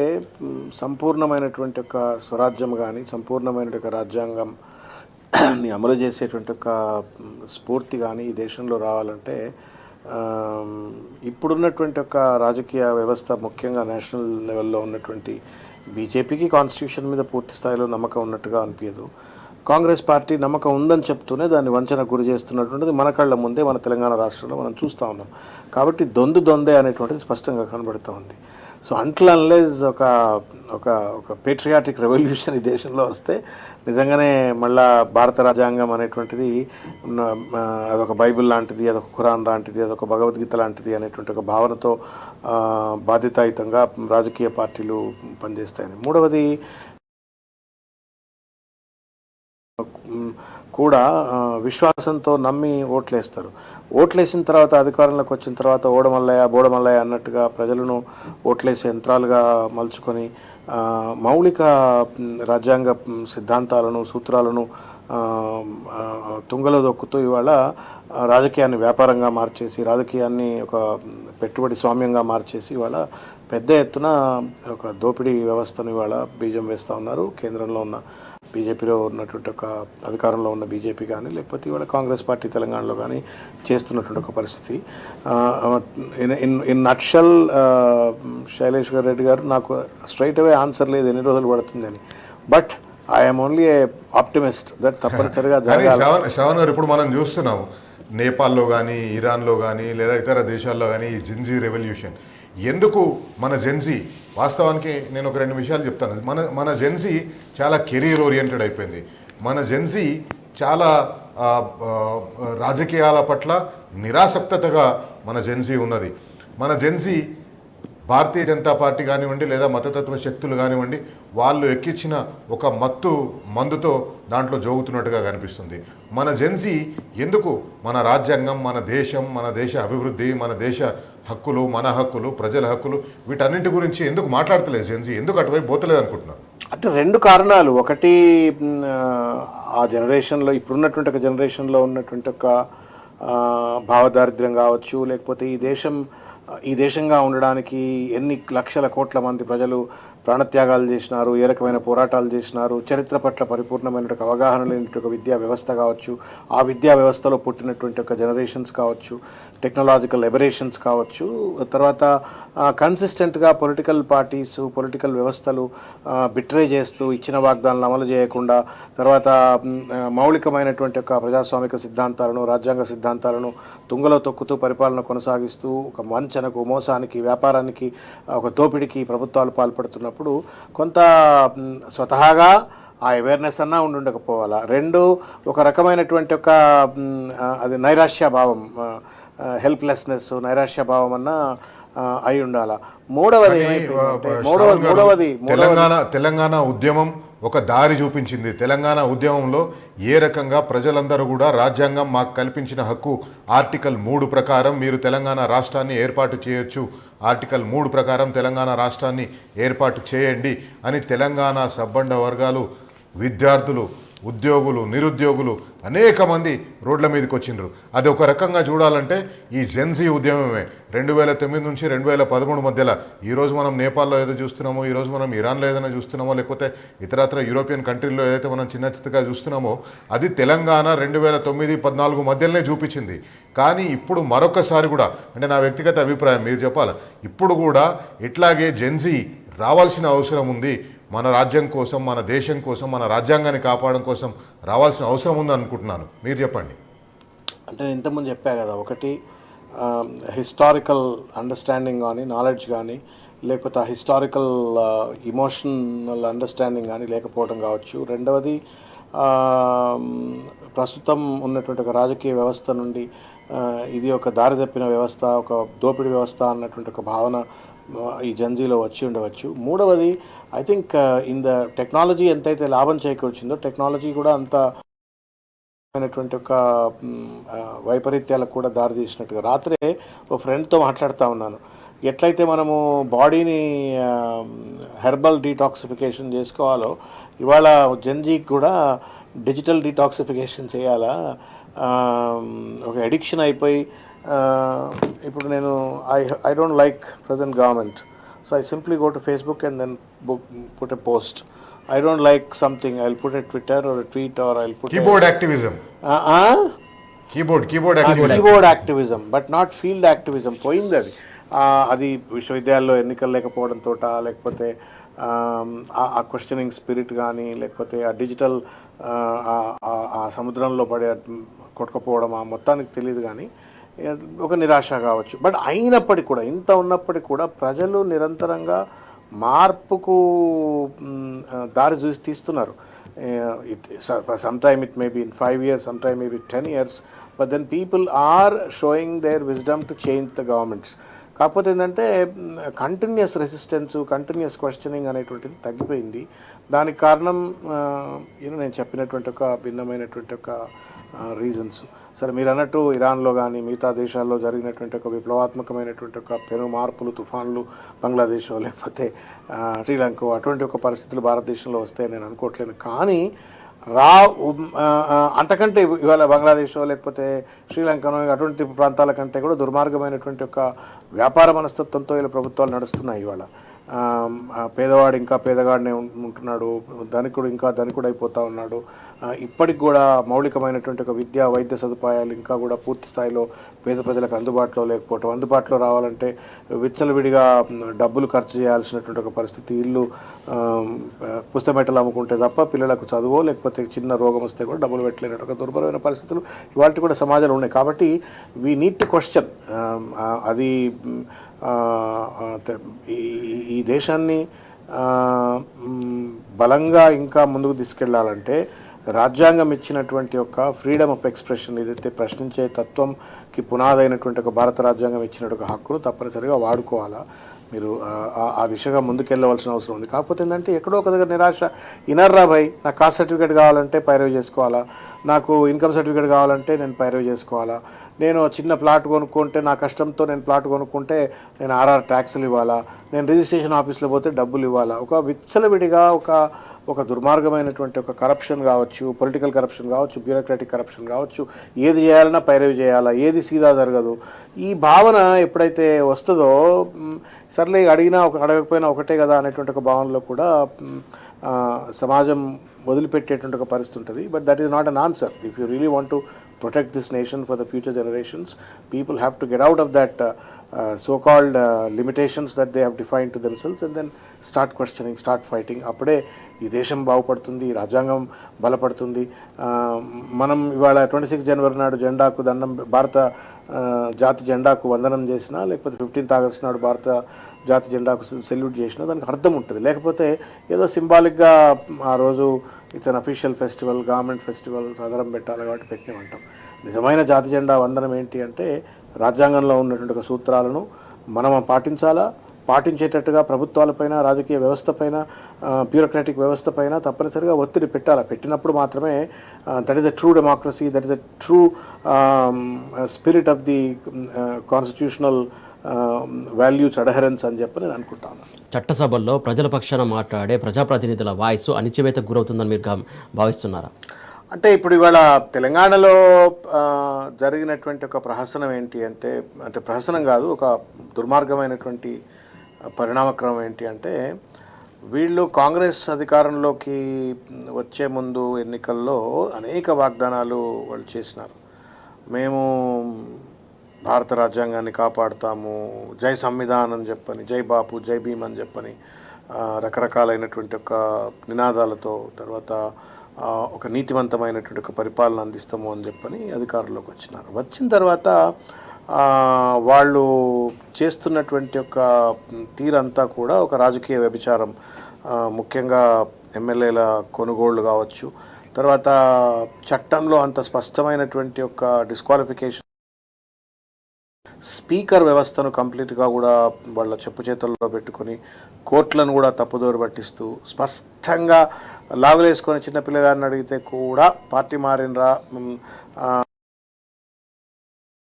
సంపూర్ణమైనటువంటి ఒక స్వరాజ్యం కానీ, సంపూర్ణమైనటువంటి ఒక రాజ్యాంగంని అమలు చేసేటువంటి ఒక స్ఫూర్తి కానీ ఈ దేశంలో రావాలంటే ఇప్పుడున్నటువంటి ఒక రాజకీయ వ్యవస్థ, ముఖ్యంగా నేషనల్ లెవెల్లో ఉన్నటువంటి బీజేపీకి కాన్స్టిట్యూషన్ మీద పూర్తి స్థాయిలో నమ్మకం ఉన్నట్టుగా అనిపించదు. కాంగ్రెస్ పార్టీ నమ్మకం ఉందని చెప్తూనే దాన్ని వంచన గురి చేస్తున్నటువంటిది మన కళ్ళ ముందే మన తెలంగాణ రాష్ట్రంలో మనం చూస్తూ ఉన్నాం. కాబట్టి దొందే అనేటువంటిది స్పష్టంగా కనబడుతూ ఉంది. సో అంటిల్ అన్లెస్ ఒక ఒక ఒక పేట్రియాటిక్ రెవల్యూషన్ ఈ దేశంలో వస్తే నిజంగానే మళ్ళా భారత రాజ్యాంగం అనేటువంటిది అదొక బైబిల్ లాంటిది, అదొక ఖురాన్ లాంటిది, అదొక భగవద్గీత లాంటిది అనేటువంటి ఒక భావనతో బాధ్యతాయుతంగా రాజకీయ పార్టీలు పనిచేస్తాయని. మూడవది కూడా విశ్వాసంతో నమ్మి ఓట్లేస్తారు. ఓట్లేసిన తర్వాత అధికారంలోకి వచ్చిన తర్వాత బోడమల్లయ్య అన్నట్టుగా ప్రజలను ఓట్లేసే యంత్రాలుగా మలుచుకొని మౌలిక రాజ్యాంగ సిద్ధాంతాలను, సూత్రాలను తుంగలో దొక్కుతూ ఇవాళ రాజకీయాన్ని వ్యాపారంగా మార్చేసి, రాజకీయాన్ని ఒక పెట్టుబడి స్వామ్యంగా మార్చేసి ఇవాళ పెద్ద ఎత్తున ఒక దోపిడీ వ్యవస్థను ఇవాళ బీజం వేస్తూ ఉన్నారు. కేంద్రంలో ఉన్న బీజేపీలో ఉన్నటువంటి ఒక అధికారంలో ఉన్న బీజేపీ కానీ, లేకపోతే ఇవాళ కాంగ్రెస్ పార్టీ తెలంగాణలో కానీ చేస్తున్నటువంటి ఒక పరిస్థితి. ఇన్ నట్షల్ శైలేష్ రెడ్డి గారు నాకు స్ట్రైట్ అవే ఆన్సర్ లేదు ఎన్ని రోజులు పడుతుంది అని. But I'm only A optimist that తప్పనిసరిగా జరగాలి. శ్రవణ్ గారు, ఇప్పుడు మనం చూస్తున్నాం నేపాల్లో కానీ, ఇరాన్లో కానీ, లేదా ఇతర దేశాల్లో కానీ ఈ జెన్జీ రెవల్యూషన్ ఎందుకు మన జెన్జీ, వాస్తవానికి నేను ఒక 2 విషయాలు చెప్తాను. మన జెన్జీ చాలా కెరీర్ ఓరియంటెడ్ అయిపోయింది. మన జెన్జీ చాలా రాజకీయాల పట్ల నిరాసక్తతగా మన జెన్జీ ఉన్నది. మన జెన్జీ భారతీయ జనతా పార్టీ కానివ్వండి, లేదా మతతత్వ శక్తులు కానివ్వండి, వాళ్ళు ఎక్కించిన ఒక మందుతో దాంట్లో జోగుతున్నట్టుగా కనిపిస్తుంది. మన జెన్జీ ఎందుకు మన రాజ్యాంగం, మన దేశం, మన దేశ అభివృద్ధి, మన దేశ హక్కులు, మన హక్కులు, ప్రజల హక్కులు, వీటన్నింటి గురించి ఎందుకు మాట్లాడతలేదు జెన్జీ? ఎందుకు అటువైపు పోతలేదు అనుకుంటున్నారు? అంటే 2 కారణాలు. ఒకటి, ఆ జనరేషన్లో, ఇప్పుడున్నటువంటి ఒక జనరేషన్లో ఉన్నటువంటి ఒక భావదారిద్ర్యం కావచ్చు, లేకపోతే ఈ దేశంగా ఉండడానికి ఎన్ని లక్షల కోట్ల మంది ప్రజలు ప్రాణత్యాగాలు చేసినారు, ఏ రకమైన పోరాటాలు చేసినారు, చరిత్ర పట్ల పరిపూర్ణమైన అవగాహన లేనటువంటి ఒక విద్యా వ్యవస్థ కావచ్చు, ఆ విద్యా వ్యవస్థలో పుట్టినటువంటి ఒక జనరేషన్స్ కావచ్చు, టెక్నాలజికల్ ఎబరేషన్స్ కావచ్చు, తర్వాత కన్సిస్టెంట్గా పొలిటికల్ పార్టీస్, పొలిటికల్ వ్యవస్థలు బిట్రే చేస్తూ ఇచ్చిన వాగ్దానాలను అమలు చేయకుండా, తర్వాత మౌలికమైనటువంటి ఒక ప్రజాస్వామిక సిద్ధాంతాలను, రాజ్యాంగ సిద్ధాంతాలను తుంగలో తొక్కుతూ పరిపాలన కొనసాగిస్తూ ఒక వంచనకు, మోసానికి, వ్యాపారానికి, ఒక దోపిడికి ప్రభుత్వాలు పాల్పడుతున్నప్పుడు కొంత స్వతహాగా ఆ అవేర్నెస్ అన్నా ఉండకపోవాలా. రెండు, ఒక రకమైనటువంటి ఒక అది నైరాశ్య భావం, హెల్ప్లెస్నెస్, నైరాశ్య భావం అన్నా అయి ఉండాలా. మూడవది ఏమైపోయిందంటే మూడవది తెలంగాణ ఉద్యమం ఒక దారి చూపించింది. తెలంగాణ ఉద్యమంలో ఏ రకంగా ప్రజలందరూ కూడా రాజ్యాంగం మాకు కల్పించిన హక్కు ఆర్టికల్ 3 ప్రకారం మీరు తెలంగాణ రాష్ట్రాన్ని ఏర్పాటు చేయొచ్చు, ఆర్టికల్ 3 ప్రకారం తెలంగాణ రాష్ట్రాన్ని ఏర్పాటు చేయండి అని తెలంగాణ సబ్బండ వర్గాలు, విద్యార్థులు, ఉద్యోగులు, నిరుద్యోగులు అనేక మంది రోడ్ల మీదకి వచ్చిండ్రు. అది ఒక రకంగా చూడాలంటే ఈ జెన్జీ ఉద్యమమే 2009 నుంచి 2013 మధ్యలో. ఈరోజు మనం నేపాల్లో ఏదో చూస్తున్నామో, ఈరోజు మనం ఇరాన్లో ఏదైనా చూస్తున్నామో, లేకపోతే ఇతరత్ర యూరోపియన్ కంట్రీల్లో ఏదైతే మనం చిన్న చిత్తగా చూస్తున్నామో అది తెలంగాణ 2009-14 మధ్యలోనే చూపించింది. కానీ ఇప్పుడు మరొకసారి కూడా, అంటే నా వ్యక్తిగత అభిప్రాయం మీరు చెప్పాలి, ఇప్పుడు కూడా ఇట్లాగే జెన్జీ రావాల్సిన అవసరం ఉంది. మన రాజ్యం కోసం, మన దేశం కోసం, మన రాజ్యాంగాన్ని కాపాడడం కోసం రావాల్సిన అవసరం ఉంది అనుకుంటున్నాను. మీరు చెప్పండి. అంటే నేను ఇంతకుముందు చెప్పా కదా, ఒకటి హిస్టారికల్ అండర్స్టాండింగ్ కానీ, నాలెడ్జ్ కానీ, లేకపోతే ఆ హిస్టారికల్ ఇమోషనల్ అండర్స్టాండింగ్ కానీ లేకపోవడం కావచ్చు. రెండవది ప్రస్తుతం ఉన్నటువంటి ఒక రాజకీయ వ్యవస్థ నుండి ఇది ఒక దారి తప్పిన వ్యవస్థ, ఒక దోపిడీ వ్యవస్థ అన్నటువంటి ఒక భావన ఈ జంజీలో వచ్చి ఉండవచ్చు. మూడవది, I think in the technology ఎంతైతే లాభం చేకూర్చిందో టెక్నాలజీ కూడా అంత అయినటువంటి ఒక వైపరీత్యాలకు కూడా దారి తీసినట్టుగా. రాత్రే ఓ ఫ్రెండ్తో మాట్లాడుతూ ఉన్నాను, ఎట్లయితే మనము బాడీని హెర్బల్ డీటాక్సిఫికేషన్ చేసుకోవాలో ఇవాళ జెన్జీకి కూడా డిజిటల్ డీటాక్సిఫికేషన్ చేయాలా. ఒక ఎడిక్షన్ అయిపోయి, ఇప్పుడు నేను I don't like present government, so I simply go to Facebook and then put a post. I don't like something, I'll put a Twitter or a tweet, or I'll put keyboard activism. Keyboard activism, but not field activism. పోయింది అది. అది విశ్వవిద్యాలయంలో ఎన్నికలు లేకపోవడంతో, లేకపోతే ఆ క్వశ్చనింగ్ స్పిరిట్ కానీ, లేకపోతే ఆ డిజిటల్ ఆ సముద్రంలో పడే కొట్టుకుపోవడం, ఆ మొత్తానికి తెలియదు కానీ ఒక నిరాశ కావచ్చు. బట్ అయినప్పటికీ కూడా, ఇంత ఉన్నప్పటికీ కూడా ప్రజలు నిరంతరంగా మార్పుకు దారి చూసి తీస్తున్నారు. Sometime it may be in 5 years, sometime maybe 10 years, but then people are showing their wisdom to change the governments. కాకపోతే ఏంటంటే కంటిన్యూస్ రెసిస్టెన్స్, కంటిన్యూస్ క్వశ్చనింగ్ అనేటువంటిది తగ్గిపోయింది. దానికి కారణం నేను చెప్పినటువంటి ఒక భిన్నమైనటువంటి ఒక రీజన్స్. సరే, మీరు అన్నట్టు ఇరాన్లో కానీ మిగతా దేశాల్లో జరిగినటువంటి ఒక విప్లవాత్మకమైనటువంటి ఒక పెను మార్పులు, తుఫాన్లు, బంగ్లాదేశ్ లేకపోతే శ్రీలంక అటువంటి ఒక పరిస్థితులు భారతదేశంలో వస్తాయని నేను అనుకోవట్లేను. కానీ అంతకంటే ఇవాళ బంగ్లాదేశ్ లేకపోతే శ్రీలంకనో అటువంటి ప్రాంతాల కంటే కూడా దుర్మార్గమైనటువంటి ఒక వ్యాపార మనస్తత్వంతో ఇలా ప్రభుత్వాలు నడుస్తున్నాయి. ఇవాళ పేదవాడు ఇంకా పేదగాడినే ఉంటున్నాడు, ధనికుడు ఇంకా ధనికుడు అయిపోతూ ఉన్నాడు. ఇప్పటికి కూడా మౌలికమైనటువంటి ఒక విద్యా, వైద్య సదుపాయాలు ఇంకా కూడా పూర్తి స్థాయిలో పేద ప్రజలకు అందుబాటులో లేకపోవటం, అందుబాటులో రావాలంటే విచ్చలవిడిగా డబ్బులు ఖర్చు చేయాల్సినటువంటి ఒక పరిస్థితి. ఇల్లు పుస్తమెట్టలు అమ్ముకుంటే తప్ప పిల్లలకు చదువో లేకపోతే చిన్న రోగం వస్తే కూడా డబ్బులు పెట్టలేనట్టు ఒక దుర్భరమైన పరిస్థితులు ఇవాళ కూడా సమాజంలో ఉన్నాయి. కాబట్టి వీ నీడ్ టు క్వశ్చన్. అది ఈ దేశాన్ని బలంగా ఇంకా ముందుకు తీసుకెళ్లాలంటే రాజ్యాంగం ఇచ్చినటువంటి ఒక ఫ్రీడమ్ ఆఫ్ ఎక్స్ప్రెషన్, ఏదైతే ప్రశ్నించే తత్వంకి పునాదైనటువంటి ఒక భారత రాజ్యాంగం ఇచ్చినట్టు ఒక హక్కును తప్పనిసరిగా వాడుకోవాలా. మీరు ఆ దిశగా ముందుకెళ్ళవలసిన అవసరం ఉంది. కాకపోతే ఏంటంటే ఎక్కడో ఒక దగ్గర నిరాశ, ఇనర్రా భయ్, నాకు కాస్ట్ సర్టిఫికేట్ కావాలంటే పైరవి చేసుకోవాలా, నాకు ఇన్కమ్ సర్టిఫికేట్ కావాలంటే నేను పైరవి చేసుకోవాలా, నేను చిన్న ప్లాట్ కొనుక్కుంటే నా కష్టంతో నేను ప్లాట్ కొనుక్కుంటే నేను ఆర్ఆర్ ట్యాక్సులు ఇవ్వాలా, నేను రిజిస్ట్రేషన్ ఆఫీస్లో పోతే డబ్బులు ఇవ్వాలా. ఒక విచ్చలవిడిగా ఒక దుర్మార్గమైనటువంటి ఒక కరప్షన్ కావచ్చు, పొలిటికల్ కరప్షన్ కావచ్చు, బ్యూరోక్రాటిక్ కరప్షన్ కావచ్చు, ఏది చేయాలన్నా పైరవి చేయాలా, ఏది సీదా జరగదు. ఈ భావన ఎప్పుడైతే వస్తుందో, సర్లే అడిగినా అడగకపోయినా ఒకటే కదా అనేటువంటి ఒక భావనలో కూడా సమాజం వదిలిపెట్టేటువంటి ఒక పరిస్థితి ఉంటుంది. But that is not an answer. If you really want to protect this nation for the future generations, people have to get out of that so-called limitations that they have defined to themselves and then start questioning, start fighting. అప్పుడే ఈ దేశం బాగుపడుతుంది, రాజ్యాంగం బలపడుతుంది. మనం ఇవాళ 26 జనవరి నాడు జెండాకు దండం, భారత జాతి జెండాకు వందనం చేసినా, లేకపోతే 15th ఆగస్టు నాడు భారత జాతి జెండాకు సెల్యూట్ చేసినా దానికి అర్థం ఉంటుంది. లేకపోతే ఏదో సింబాలిక్గా ఆ రోజు it's an official festival, government festival, సదరం పెట్టాలి కాబట్టి పెట్టినామంటాం. నిజమైన జాతి జెండా వందనం ఏంటి అంటే రాజ్యాంగంలో ఉన్నటువంటి ఒక సూత్రాలను మనం పాటించాలా, పాటించేటట్టుగా ప్రభుత్వాలపైన, రాజకీయ వ్యవస్థపైన, బ్యూరోక్రాటిక్ వ్యవస్థపైన తప్పనిసరిగా ఒత్తిడి పెట్టాలి. పెట్టినప్పుడు మాత్రమే that is the true democracy, that is the true spirit of the constitutional values అడహరెన్స్ అని చెప్పి నేను అనుకుంటాను. చట్టసభల్లో ప్రజల పక్షాన మాట్లాడే ప్రజాప్రతినిధుల వాయిస్ అణిచివేతకు గురవుతుందని మీరు భావిస్తున్నారా? అంటే ఇప్పుడు ఇవాళ తెలంగాణలో జరిగినటువంటి ఒక ప్రహసనం ఏంటి అంటే, అంటే ప్రహసనం కాదు, ఒక దుర్మార్గమైనటువంటి పరిణామక్రమం ఏంటి అంటే, వీళ్ళు కాంగ్రెస్ అధికారంలోకి వచ్చే ముందు ఎన్నికల్లో అనేక వాగ్దానాలు వాళ్ళు చేసినారు. మేము భారత రాజ్యాంగాన్ని కాపాడుతాము, జై సంవిధాన్ అని చెప్పని, జై బాపు, జై భీమ్ అని చెప్పని రకరకాలైనటువంటి ఒక నినాదాలతో, తర్వాత ఒక నీతివంతమైనటువంటి ఒక పరిపాలన అందిస్తాము అని చెప్పని అధికారంలోకి వచ్చినారు. వచ్చిన తర్వాత వాళ్ళు చేస్తున్నటువంటి ఒక తీరంతా కూడా ఒక రాజకీయ వ్యభిచారం. ముఖ్యంగా ఎమ్మెల్యేల కొనుగోళ్లు కావచ్చు, తర్వాత చట్టంలో అంత స్పష్టమైనటువంటి ఒక డిస్క్వాలిఫికేషన్, స్పీకర్ వ్యవస్థను కంప్లీట్గా కూడా వాళ్ళ చెప్పు చేతుల్లో పెట్టుకొని కోర్టులను కూడా తప్పుదోరు పట్టిస్తూ స్పష్టంగా లాగులేసుకొని చిన్నపిల్లగారిని అడిగితే కూడా పార్టీ మారినరా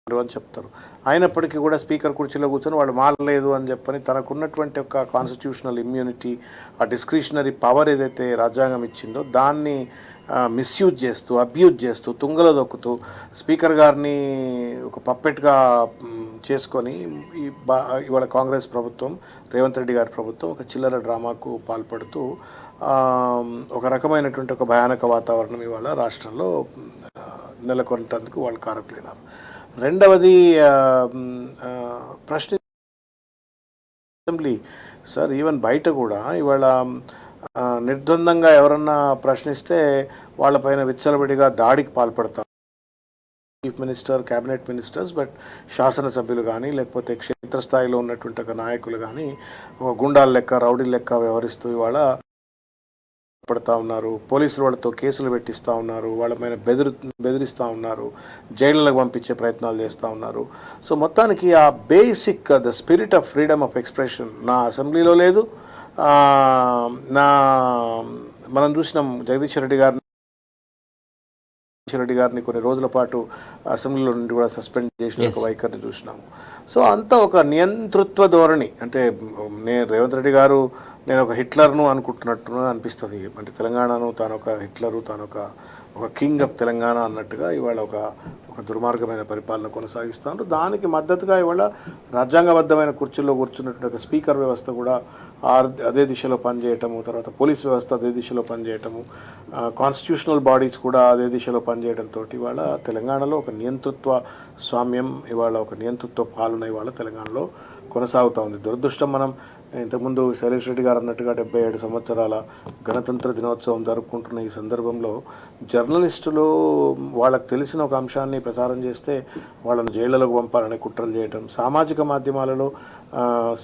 అని చెప్తారు. అయినప్పటికీ కూడా స్పీకర్ కుర్చీలో కూర్చొని వాళ్ళు మారలేదు అని చెప్పని తనకున్నటువంటి ఒక కాన్స్టిట్యూషనల్ ఇమ్యూనిటీ, ఆ డిస్క్రిషనరీ పవర్ ఏదైతే రాజ్యాంగం ఇచ్చిందో దాన్ని మిస్యూజ్ చేస్తూ, అబ్యూజ్ చేస్తూ, తుంగలో దొక్కుతూ స్పీకర్ గారిని ఒక పప్పెట్గా చేసుకొని ఇవాళ కాంగ్రెస్ ప్రభుత్వం, రేవంత్ రెడ్డి గారి ప్రభుత్వం ఒక చిల్లర డ్రామాకు పాల్పడుతూ ఒక రకమైనటువంటి ఒక భయానక వాతావరణం ఇవాళ రాష్ట్రంలో నెలకొనేందుకు వాళ్ళు కారకులైనారు. రెండవది ప్రశ్న అసెంబ్లీ సార్, ఈవెన్ బయట కూడా ఇవాళ నిర్ద్వందంగా ఎవరన్నా ప్రశ్నిస్తే వాళ్ళపైన విచ్చలవిడిగా దాడికి పాల్పడతారు. Chief minister, cabinet ministers, but శాసనసభ్యులు కానీ లేకపోతే క్షేత్రస్థాయిలో ఉన్నటువంటి ఒక నాయకులు కానీ ఒక గుండాల లెక్క, రౌడీ లెక్క వ్యవహరిస్తూ ఇవాళ పడతా ఉన్నారు. పోలీసులు వాళ్ళతో కేసులు పెట్టిస్తూ ఉన్నారు, వాళ్ళ పైన బెదిరిస్తూ ఉన్నారు, జైళ్ళకు పంపించే ప్రయత్నాలు చేస్తూ ఉన్నారు. సో మొత్తానికి ఆ basic the spirit of freedom of expression నా అసెంబ్లీలో లేదు. మనం చూసినాం జగదీశ్వర్ రెడ్డి గారిని కొన్ని రోజుల పాటు అసెంబ్లీలో నుండి కూడా సస్పెండ్ చేసిన ఒక వైఖరిని చూసినాము. సో అంతా ఒక నియంతృత్వ ధోరణి. అంటే రేవంత్ రెడ్డి గారు నేను ఒక హిట్లర్ను అనుకుంటున్నట్టు అనిపిస్తుంది. అంటే తెలంగాణను తాను ఒక హిట్లరు, తాను ఒక కింగ్ ఆఫ్ తెలంగాణ అన్నట్టుగా ఇవాళ ఒక దుర్మార్గమైన పరిపాలన కొనసాగిస్తున్నారు. దానికి మద్దతుగా ఇవాళ రాజ్యాంగబద్ధమైన కుర్చీల్లో కూర్చున్నటువంటి ఒక స్పీకర్ వ్యవస్థ కూడా అదే దిశలో పనిచేయటము, తర్వాత పోలీస్ వ్యవస్థ అదే దిశలో పనిచేయటము, కాన్స్టిట్యూషనల్ బాడీస్ కూడా అదే దిశలో పనిచేయడంతో ఇవాళ తెలంగాణలో ఒక నియంతృత్వ స్వామ్యం, ఇవాళ ఒక నియంతృత్వ పాలన ఇవాళ తెలంగాణలో కొనసాగుతూ ఉంది. దురదృష్టం, మనం ఇంతకుముందు శైలేష్ రెడ్డి గారు అన్నట్టుగా 77 సంవత్సరాల గణతంత్ర దినోత్సవం జరుపుకుంటున్న ఈ సందర్భంలో జర్నలిస్టులు వాళ్ళకు తెలిసిన ఒక అంశాన్ని ప్రచారం చేస్తే వాళ్ళను జైళ్లలోకి పంపాలని కుట్రలు చేయటం, సామాజిక మాధ్యమాలలో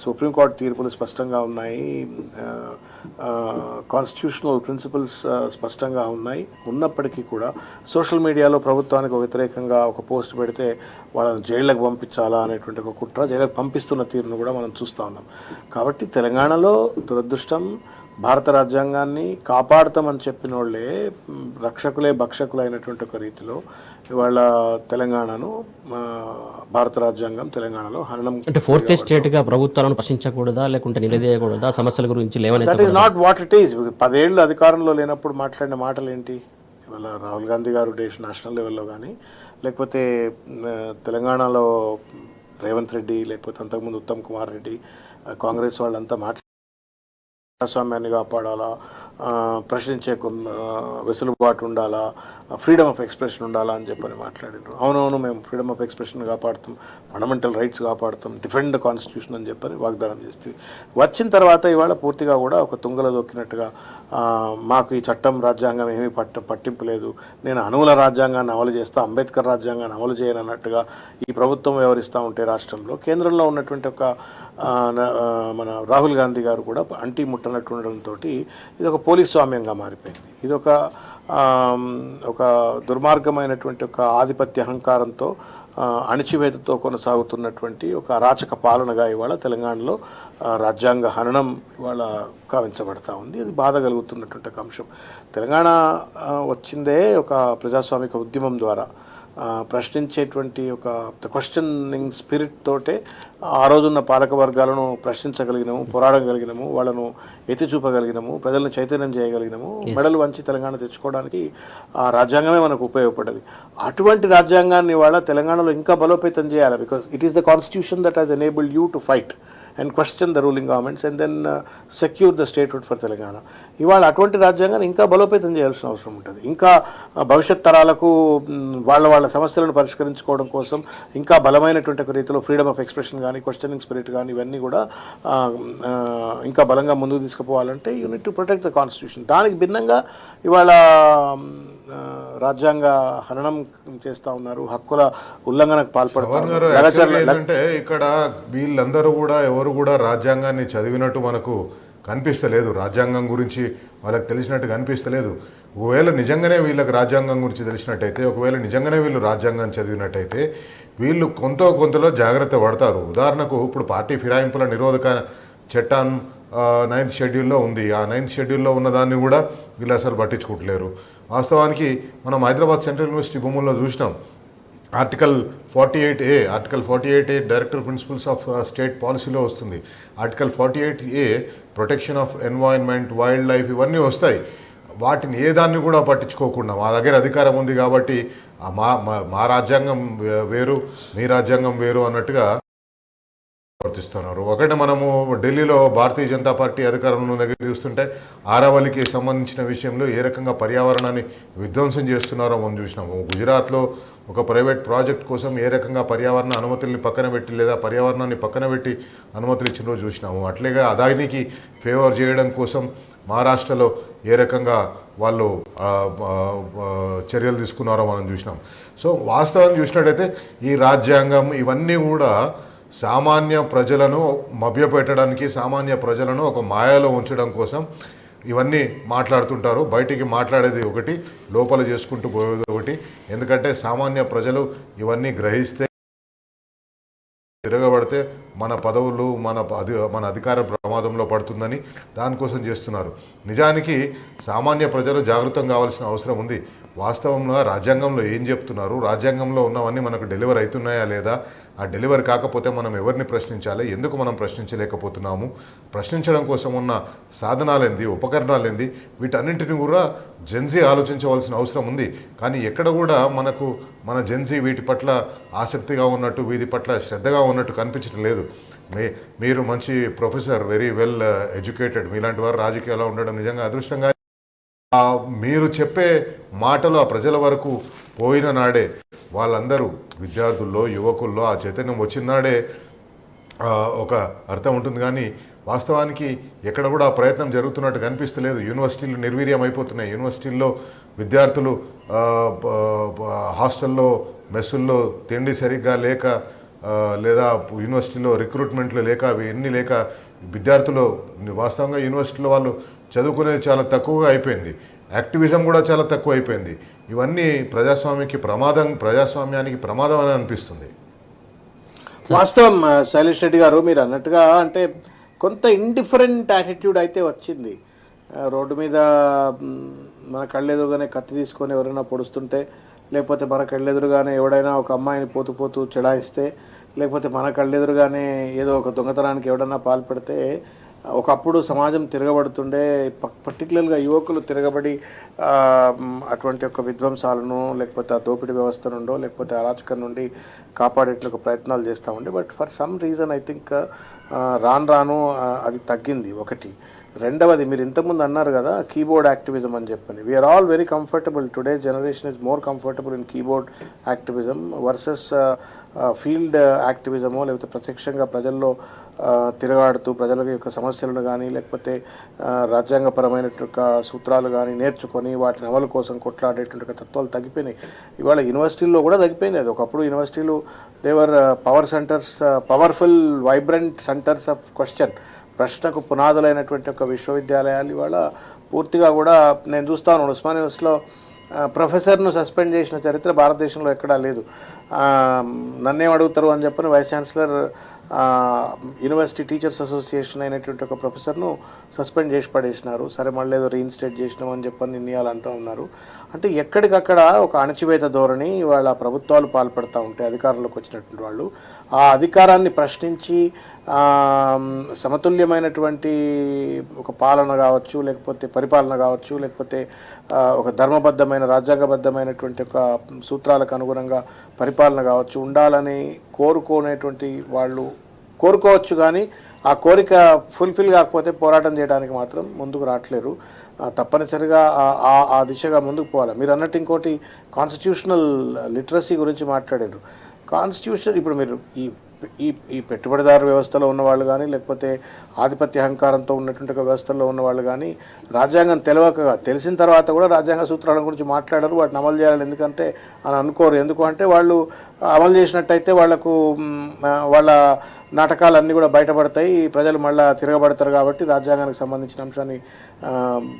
సుప్రీంకోర్టు తీర్పులు స్పష్టంగా ఉన్నాయి, కాన్స్టిట్యూషనల్ ప్రిన్సిపల్స్ స్పష్టంగా ఉన్నాయి. ఉన్నప్పటికీ కూడా సోషల్ మీడియాలో ప్రభుత్వానికి వ్యతిరేకంగా ఒక పోస్ట్ పెడితే వాళ్ళని జైళ్ళకు పంపించాలా అనేటువంటి ఒక కుట్ర, జైళ్ళకు పంపిస్తున్న తీరును కూడా మనం చూస్తూ ఉన్నాం. కాబట్టి తెలంగాణలో దురదృష్టం, భారత రాజ్యాంగాన్ని కాపాడుతామని చెప్పిన వాళ్ళే రక్షకులే భక్షకులు అయినటువంటి ఒక రీతిలో ఇవాళ తెలంగాణను, భారత రాజ్యాంగం తెలంగాణలో హననం. అంటే ఫోర్త్ స్టేట్గా ప్రభుత్వాలను ప్రశ్నించకూడదా, లేకుంటే నిలదీయకూడదా, సమస్యల గురించి లేవనెత్తకూడదా? That is not what it is. 10 ఏళ్ళు అధికారంలో లేనప్పుడు మాట్లాడిన మాటలు ఏంటి? ఇవాళ రాహుల్ గాంధీ గారు నేషనల్ లెవెల్లో కానీ, లేకపోతే తెలంగాణలో రేవంత్ రెడ్డి, లేకపోతే అంతకుముందు ఉత్తమ్ కుమార్ రెడ్డి, కాంగ్రెస్ వాళ్ళంతా ప్రజాస్వామ్యాన్ని కాపాడాలా, ప్రశ్నించే వెసులుబాటు ఉండాలా, ఫ్రీడమ్ ఆఫ్ ఎక్స్ప్రెషన్ ఉండాలా అని చెప్పని మాట్లాడారు. అవునవును, మేము ఫ్రీడమ్ ఆఫ్ ఎక్స్ప్రెషన్ కాపాడుతాం, ఫండమెంటల్ రైట్స్ కాపాడుతాం, డిఫెండ్ ద కాన్స్టిట్యూషన్ అని చెప్పని వాగ్దానం చేస్తుంది. వచ్చిన తర్వాత ఇవాళ పూర్తిగా కూడా ఒక తుంగలో దొక్కినట్టుగా మాకు ఈ చట్టం, రాజ్యాంగం ఏమీ పట్టింపు లేదు, నేను అనువుల రాజ్యాంగాన్ని అమలు చేస్తా, అంబేద్కర్ రాజ్యాంగాన్ని అమలు చేయను అన్నట్టుగా ఈ ప్రభుత్వం వ్యవహరిస్తూ ఉంటే రాష్ట్రంలో కేంద్రంలో ఉన్నటువంటి ఒక మన రాహుల్ గాంధీ గారు కూడా అంటి ముట్టనట్టు ఉండడంతో ఇది ఒక పోలీస్ స్వామ్యంగా మారిపోయింది. ఇది ఒక దుర్మార్గమైనటువంటి ఒక ఆధిపత్య అహంకారంతో అణిచివేతతో కొనసాగుతున్నటువంటి ఒక అరాచక పాలనగా ఇవాళ తెలంగాణలో రాజ్యాంగ హననం ఇవాళ కావించబడతా ఉంది. అది బాధ కలుగుతున్నటువంటి ఒక అంశం. తెలంగాణ వచ్చిందే ఒక ప్రజాస్వామిక ఉద్యమం ద్వారా ప్రశ్నించేటువంటి ఒక క్వశ్చనింగ్ స్పిరిట్ తోటే ఆ రోజున్న పాలక వర్గాలను ప్రశ్నించగలిగినాము, పోరాడగలిగినాము, వాళ్ళను ఎత్తి చూపగలిగినాము, ప్రజలను చైతన్యం చేయగలిగినాము, మెడలు వంచి తెలంగాణ తెచ్చుకోవడానికి ఆ రాజ్యాంగమే మనకు ఉపయోగపడ్డది. అటువంటి రాజ్యాంగాన్ని ఇవాళ తెలంగాణలో ఇంకా బలోపేతం చేయాలి. Because it is the constitution that has enabled you to fight and question the ruling governments and then secure the statehood for Telangana. ఇవాళ అటువంటి రాజ్యాంగాన్ని ఇంకా బలోపేతం చేయాల్సిన అవసరం ఉంటుంది. ఇంకా భవిష్యత్ తరాలకు వాళ్ళ సమస్యలను పరిష్కరించుకోవడం కోసం ఇంకా బలమైనటువంటి ఒక రీతిలో ఫ్రీడమ్ ఆఫ్ ఎక్స్ప్రెషన్ కానీ, క్వశ్చనింగ్ స్పిరిట్ కానీ ఇవన్నీ కూడా ఇంకా బలంగా ముందుకు తీసుకుపోవాలంటే you need to protect the constitution. దానికి భిన్నంగా ఇవాళ రాజ్యాంగ హననం చేస్తూ ఉన్నారు, హక్కుల ఉల్లంఘనకు పాల్పడుతున్నారు. ఏంటంటే ఇక్కడ వీళ్ళందరూ కూడా ఎవరు కూడా రాజ్యాంగాన్ని చదివినట్టు మనకు కనిపిస్తలేదు. రాజ్యాంగం గురించి వాళ్ళకి తెలిసినట్టు కనిపిస్తలేదు. ఒకవేళ నిజంగానే వీళ్ళకి రాజ్యాంగం గురించి తెలిసినట్టయితే, ఒకవేళ నిజంగానే వీళ్ళు రాజ్యాంగాన్ని చదివినట్టయితే వీళ్ళు కొంతలో జాగ్రత్త పడతారు. ఉదాహరణకు ఇప్పుడు పార్టీ ఫిరాయింపుల నిరోధక చట్టం 9th షెడ్యూల్లో ఉంది. ఆ 9th షెడ్యూల్లో ఉన్నదాన్ని కూడా వీళ్ళు అసలు పట్టించుకుంటలేరు. వాస్తవానికి మనం హైదరాబాద్ సెంట్రల్ యూనివర్సిటీ భూముల్లో చూసినాం. Article 48A director principles of state పాలసీలో వస్తుంది. Article 48A protection of environment, wildlife ఇవన్నీ వస్తాయి. వాటిని ఏ దాన్ని కూడా పట్టించుకోకుండా మా దగ్గర అధికారం ఉంది కాబట్టి మా రాజ్యాంగం వేరు, మీ రాజ్యాంగం వేరు అన్నట్టుగా ప్రవర్తిస్తున్నారు. ఒకటి మనము ఢిల్లీలో భారతీయ జనతా పార్టీ అధికారంలో దగ్గర చూస్తుంటే ఆరావళికి సంబంధించిన విషయంలో ఏ రకంగా పర్యావరణాన్ని విధ్వంసం చేస్తున్నారో మనం చూసినాము. గుజరాత్లో ఒక ప్రైవేట్ ప్రాజెక్ట్ కోసం ఏ రకంగా పర్యావరణ అనుమతుల్ని పక్కన పెట్టి లేదా పర్యావరణాన్ని పక్కన పెట్టి అనుమతులు ఇచ్చినో చూసినాము. అట్లేగా అదానికి ఫేవర్ చేయడం కోసం మహారాష్ట్రలో ఏ రకంగా వాళ్ళు చర్యలు తీసుకున్నారో మనం చూసినాం. సో వాస్తవం చూసినట్టయితే ఈ రాజ్యాంగం ఇవన్నీ కూడా సామాన్య ప్రజలను మభ్యపెట్టడానికి, సామాన్య ప్రజలను ఒక మాయలో ఉంచడం కోసం ఇవన్నీ మాట్లాడుతుంటారు. బయటికి మాట్లాడేది ఒకటి, లోపల చేసుకుంటూ పోయేది ఒకటి. ఎందుకంటే సామాన్య ప్రజలు ఇవన్నీ గ్రహిస్తే, తిరగబడితే మన పదవులు మన అధికార ప్రమాదంలో పడుతుందని దానికోసం చేస్తున్నారు. నిజానికి సామాన్య ప్రజలు జాగృతం కావాల్సిన అవసరం ఉంది. వాస్తవంగా రాజ్యాంగంలో ఏం చెప్తున్నారు, రాజ్యాంగంలో ఉన్నవన్నీ మనకు డెలివర్ అవుతున్నాయా లేదా, ఆ డెలివర్ కాకపోతే మనం ఎవరిని ప్రశ్నించాలి, ఎందుకు మనం ప్రశ్నించలేకపోతున్నాము, ప్రశ్నించడం కోసం ఉన్న సాధనాలేంది, ఉపకరణాలేంది, వీటన్నింటినీ కూడా జెన్జీ ఆలోచించవలసిన అవసరం ఉంది. కానీ ఎక్కడ కూడా మన జెన్జీ వీటి పట్ల ఆసక్తిగా ఉన్నట్టు, వీటి పట్ల శ్రద్ధగా ఉన్నట్టు కనిపించడం లేదు. మీరు మంచి ప్రొఫెసర్, వెరీ వెల్ ఎడ్యుకేటెడ్, మీలాంటి వారు రాజకీయాల్లో ఉండడం నిజంగా అదృష్టంగా. మీరు చెప్పే మాటలు ఆ ప్రజల వరకు పోయిన నాడే, వాళ్ళందరూ విద్యార్థుల్లో, యువకుల్లో ఆ చైతన్యం వచ్చిన నాడే ఒక అర్థం ఉంటుంది. కానీ వాస్తవానికి ఎక్కడ కూడా ఆ ప్రయత్నం జరుగుతున్నట్టు కనిపిస్తలేదు. యూనివర్సిటీలు నిర్వీర్యం అయిపోతున్నాయి. యూనివర్సిటీల్లో విద్యార్థులు హాస్టల్లో, మెస్సుల్లో తిండి సరిగ్గా లేక, లేదా యూనివర్సిటీలో రిక్రూట్మెంట్లు లేక, అవి ఎన్ని లేక విద్యార్థులు వాస్తవంగా యూనివర్సిటీలో వాళ్ళు చదువుకునేది చాలా తక్కువగా అయిపోయింది. యాక్టివిజం కూడా చాలా తక్కువ అయిపోయింది. ఇవన్నీ ప్రజాస్వామ్యానికి ప్రమాదం అని అనిపిస్తుంది. వాస్తవం శైలేష్ రెడ్డి గారు, మీరు అన్నట్టుగా అంటే కొంత ఇండిఫరెంట్ యాటిట్యూడ్ అయితే వచ్చింది. రోడ్డు మీద మన కళ్ళెదురుగానే కత్తి తీసుకొని ఎవరైనా పొడుస్తుంటే, లేకపోతే మన కళ్ళెదురుగానే ఎవడైనా ఒక అమ్మాయిని పోతూ చెడాయిస్తే, లేకపోతే మన కళ్ళెదురుగానే ఏదో ఒక దొంగతనానికి ఎవడన్నా పాల్పడితే ఒకప్పుడు సమాజం తిరగబడుతుండే. పర్టికులర్గా యువకులు తిరగబడి అటువంటి ఒక విధ్వంసాలను, లేకపోతే ఆ దోపిడీ వ్యవస్థ నుండో, లేకపోతే అరాచకం నుండి కాపాడేట్లకు ప్రయత్నాలు చేస్తూ ఉండే. But for some reason I think రాను అది తగ్గింది ఒకటి. రెండవది మీరు ఇంతకుముందు అన్నారు కదా కీబోర్డ్ యాక్టివిజం అని చెప్పని. We're all very comfortable, today generation is more comfortable in keyboard activism versus field యాక్టివిజమో, లేకపోతే ప్రత్యక్షంగా ప్రజల్లో తిరగాడుతూ ప్రజల యొక్క సమస్యలను కానీ లేకపోతే రాజ్యాంగపరమైనటువంటి సూత్రాలు కానీ నేర్చుకొని వాటిని అమలు కోసం కొట్లాడేటువంటి తత్వాలు తగ్గిపోయినాయి. ఇవాళ యూనివర్సిటీల్లో కూడా తగ్గిపోయింది. అది ఒకప్పుడు యూనివర్సిటీలు they were power centres, powerful vibrant centres of question, ప్రశ్నకు పునాదులైనటువంటి ఒక విశ్వవిద్యాలయాలు ఇవాళ పూర్తిగా కూడా నేను చూస్తాను. ఉస్మానియా యూనివర్సిటీలో ప్రొఫెసర్ను సస్పెండ్ చేసిన చరిత్ర భారతదేశంలో ఎక్కడా లేదు. నన్నేం అడుగుతారు అని చెప్పని vice chancellor university teachers association అయినటువంటి ఒక ప్రొఫెసర్ను సస్పెండ్ చేసి పడేసినారు. సరే మళ్ళీ ఏదో రీఇన్స్టేట్ చేసినామని చెప్పని నిర్ణయాలు అంటూ ఉన్నారు. అంటే ఎక్కడికక్కడ ఒక అణచివేత ధోరణి వాళ్ళ ప్రభుత్వాలు పాల్పడుతూ ఉంటాయి. అధికారంలోకి వచ్చినటువంటి వాళ్ళు ఆ అధికారాన్ని ప్రశ్నించి సమతుల్యమైనటువంటి ఒక పాలన కావచ్చు, లేకపోతే పరిపాలన కావచ్చు, లేకపోతే ఒక ధర్మబద్ధమైన రాజ్యాంగబద్ధమైనటువంటి ఒక సూత్రాలకు అనుగుణంగా పరిపాలన కావచ్చు ఉండాలని కోరుకునేటువంటి వాళ్ళు కోరుకోవచ్చు. కానీ ఆ కోరిక ఫుల్ఫిల్ కాకపోతే పోరాటం చేయడానికి మాత్రం ముందుకు రావట్లేరు. తప్పనిసరిగా ఆ దిశగా ముందుకు పోవాలి. మీరు అన్నట్టు ఇంకోటి కాన్స్టిట్యూషనల్ లిటరసీ గురించి మాట్లాడారు. కాన్స్టిట్యూషన్ ఇప్పుడు మీరు ఈ పెట్టుబడిదారు వ్యవస్థలో ఉన్నవాళ్ళు కానీ లేకపోతే ఆధిపత్య అహంకారంతో ఉన్నటువంటి ఒక వ్యవస్థలో ఉన్నవాళ్ళు కానీ రాజ్యాంగం తెలిసిన తర్వాత కూడా రాజ్యాంగ సూత్రాల గురించి మాట్లాడరు, వాటిని అమలు చేయాలి ఎందుకంటే అని అనుకోరు. ఎందుకు అంటే వాళ్ళు అమలు చేసినట్టయితే వాళ్లకు వాళ్ళ నాటకాలన్నీ కూడా బయటపడతాయి, ప్రజలు మళ్ళీ తిరగబడతారు. కాబట్టి రాజ్యాంగానికి సంబంధించిన అంశాన్ని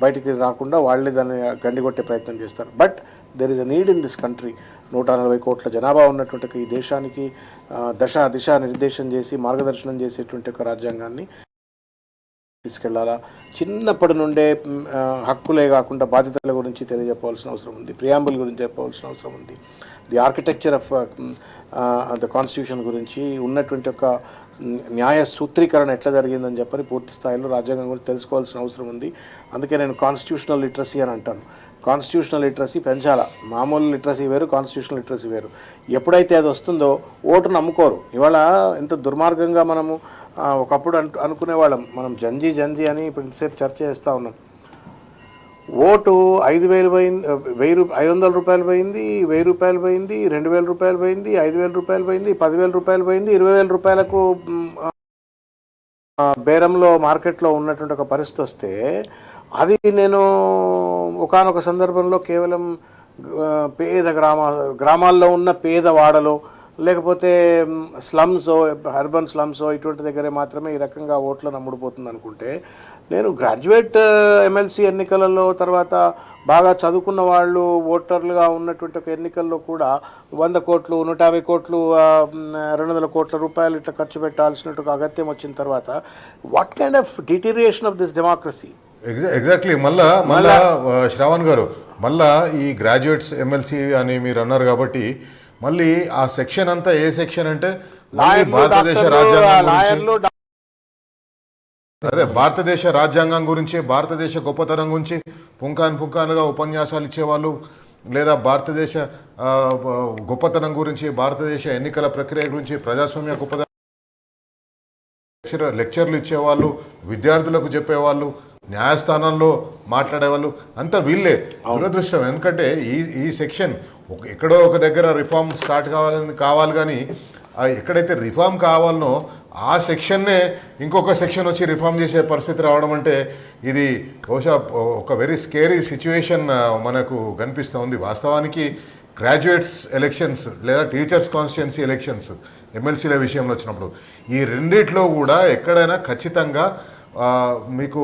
బయటికి రాకుండా వాళ్ళే దాన్ని గండికొట్టే ప్రయత్నం చేస్తారు. But there is a need in this country. 140 కోట్ల జనాభా ఉన్నటువంటి ఈ దేశానికి దిశ నిర్దేశం చేసి మార్గదర్శనం చేసేటువంటి ఒక రాజ్యాంగాన్ని తీసుకెళ్లాలా. చిన్నప్పటి నుండే హక్కులే కాకుండా బాధ్యతల గురించి తెలియజెప్పవలసిన అవసరం ఉంది, ప్రియాంబుల్ గురించి చెప్పవలసిన అవసరం ఉంది, the architecture of the constitution గురించి ఉన్నటువంటి ఒక న్యాయ సూత్రీకరణ ఎట్లా జరిగిందని చెప్పని పూర్తి స్థాయిలో రాజ్యాంగం గురించి తెలుసుకోవాల్సిన అవసరం ఉంది. అందుకే నేను కాన్స్టిట్యూషనల్ లిటరసీ అని అంటాను. కాన్స్టిట్యూషనల్ లిటరసీ పెంచాలా. మామూలు లిటరసీ వేరు, కాన్స్టిట్యూషనల్ లిటరసీ వేరు. ఎప్పుడైతే అది వస్తుందో ఓటు నమ్ముకోరు. ఇవాళ ఎంత దుర్మార్గంగా మనము ఒకప్పుడు అనుకునేవాళ్ళం, మనం జంజీ అని ఇప్పుడు ఇంతసేపు చర్చ చేస్తూ ఉన్నాం. ఓటు 5,000 పోయింది, 500 రూపాయలు పోయింది, 1,000 రూపాయలు పోయింది, 2,000 రూపాయలు పోయింది, 5,000 రూపాయలు పోయింది, 10,000 రూపాయలు పోయింది, 20,000 రూపాయలకు బేరంలో మార్కెట్లో ఉన్నటువంటి ఒక పరిస్థితి వస్తే అది నేను ఒకానొక సందర్భంలో కేవలం పేద గ్రామాల్లో ఉన్న పేదవాడలో లేకపోతే స్లమ్సో అర్బన్ స్లమ్సో ఇటువంటి దగ్గరే మాత్రమే ఈ రకంగా ఓట్లను అమ్ముడుపోతుంది అనుకుంటే, నేను గ్రాడ్యుయేట్ ఎమ్మెల్సీ ఎన్నికలలో తర్వాత బాగా చదువుకున్న వాళ్ళు ఓటర్లుగా ఉన్నటువంటి ఒక ఎన్నికల్లో కూడా 100 కోట్లు 150 కోట్లు 200 కోట్ల రూపాయలు ఇట్లా ఖర్చు పెట్టాల్సినట్టు అగత్యం వచ్చిన తర్వాత what kind of deterioration of this democracy. Exactly. మళ్ళా శ్రావణ్ గారు, మళ్ళా ఈ గ్రాడ్యుయేట్స్ ఎమ్మెల్సీ అని మీరు అన్నారు కాబట్టి మళ్ళీ ఆ సెక్షన్ అంతా ఏ సెక్షన్ అంటే భారతదేశ రాజ్యాంగం, అదే భారతదేశ రాజ్యాంగం గురించి, భారతదేశ గొప్పతనం గురించి పుంఖానుగా ఉపన్యాసాలు ఇచ్చేవాళ్ళు, లేదా భారతదేశ గొప్పతనం గురించి, భారతదేశ ఎన్నికల ప్రక్రియ గురించి, ప్రజాస్వామ్య గొప్పతనం లెక్చర్లు ఇచ్చేవాళ్ళు, విద్యార్థులకు చెప్పేవాళ్ళు, న్యాయస్థానంలో మాట్లాడేవాళ్ళు అంతా వీళ్ళే. దురదృష్టం. ఎందుకంటే ఈ సెక్షన్ ఎక్కడో ఒక దగ్గర రిఫార్మ్ స్టార్ట్ కావాలి కానీ ఎక్కడైతే రిఫార్మ్ కావాలనో ఆ సెక్షన్నే ఇంకొక సెక్షన్ వచ్చి రిఫార్మ్ చేసే పరిస్థితి రావడం అంటే ఇది బహుశా ఒక వెరీ స్కేరీ సిచ్యువేషన్ మనకు కనిపిస్తూ ఉంది. వాస్తవానికి గ్రాడ్యుయేట్స్ ఎలక్షన్స్ లేదా టీచర్స్ కాన్స్టిట్యుయెన్సీ ఎలక్షన్స్ ఎమ్మెల్సీల విషయంలో వచ్చినప్పుడు ఈ రెండిట్లో కూడా ఎక్కడైనా ఖచ్చితంగా మీకు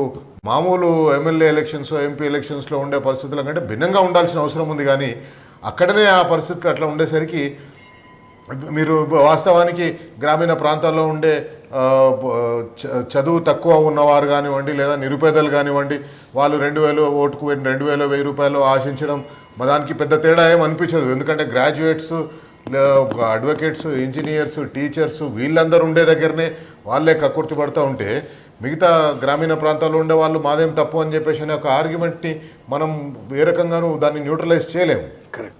మామూలు ఎమ్మెల్యే ఎలక్షన్స్ ఎంపీ ఎలక్షన్స్లో ఉండే పరిస్థితుల కంటే భిన్నంగా ఉండాల్సిన అవసరం ఉంది. కానీ అక్కడనే ఆ పరిస్థితులు అట్లా ఉండేసరికి మీరు వాస్తవానికి గ్రామీణ ప్రాంతాల్లో ఉండే చదువు తక్కువ ఉన్నవారు కానివ్వండి లేదా నిరుపేదలు కానివ్వండి, వాళ్ళు 2,000 ఓటుకు 2,000 1,000 రూపాయలు ఆశించడం దానికి పెద్ద తేడా ఏం అనిపించదు. ఎందుకంటే గ్రాడ్యుయేట్స్, అడ్వకేట్స్, ఇంజనీర్స్, టీచర్స్ వీళ్ళందరూ ఉండే దగ్గరనే వాళ్ళే కక్కుర్తి పడుతూ ఉంటే మిగతా గ్రామీణ ప్రాంతాల్లో ఉండే వాళ్ళు మాదేం తప్పు అని చెప్పేసి అనే ఒక ఆర్గ్యుమెంట్ని మనం ఏ రకంగానూ దాన్ని న్యూట్రలైజ్ చేయలేము. కరెక్ట్.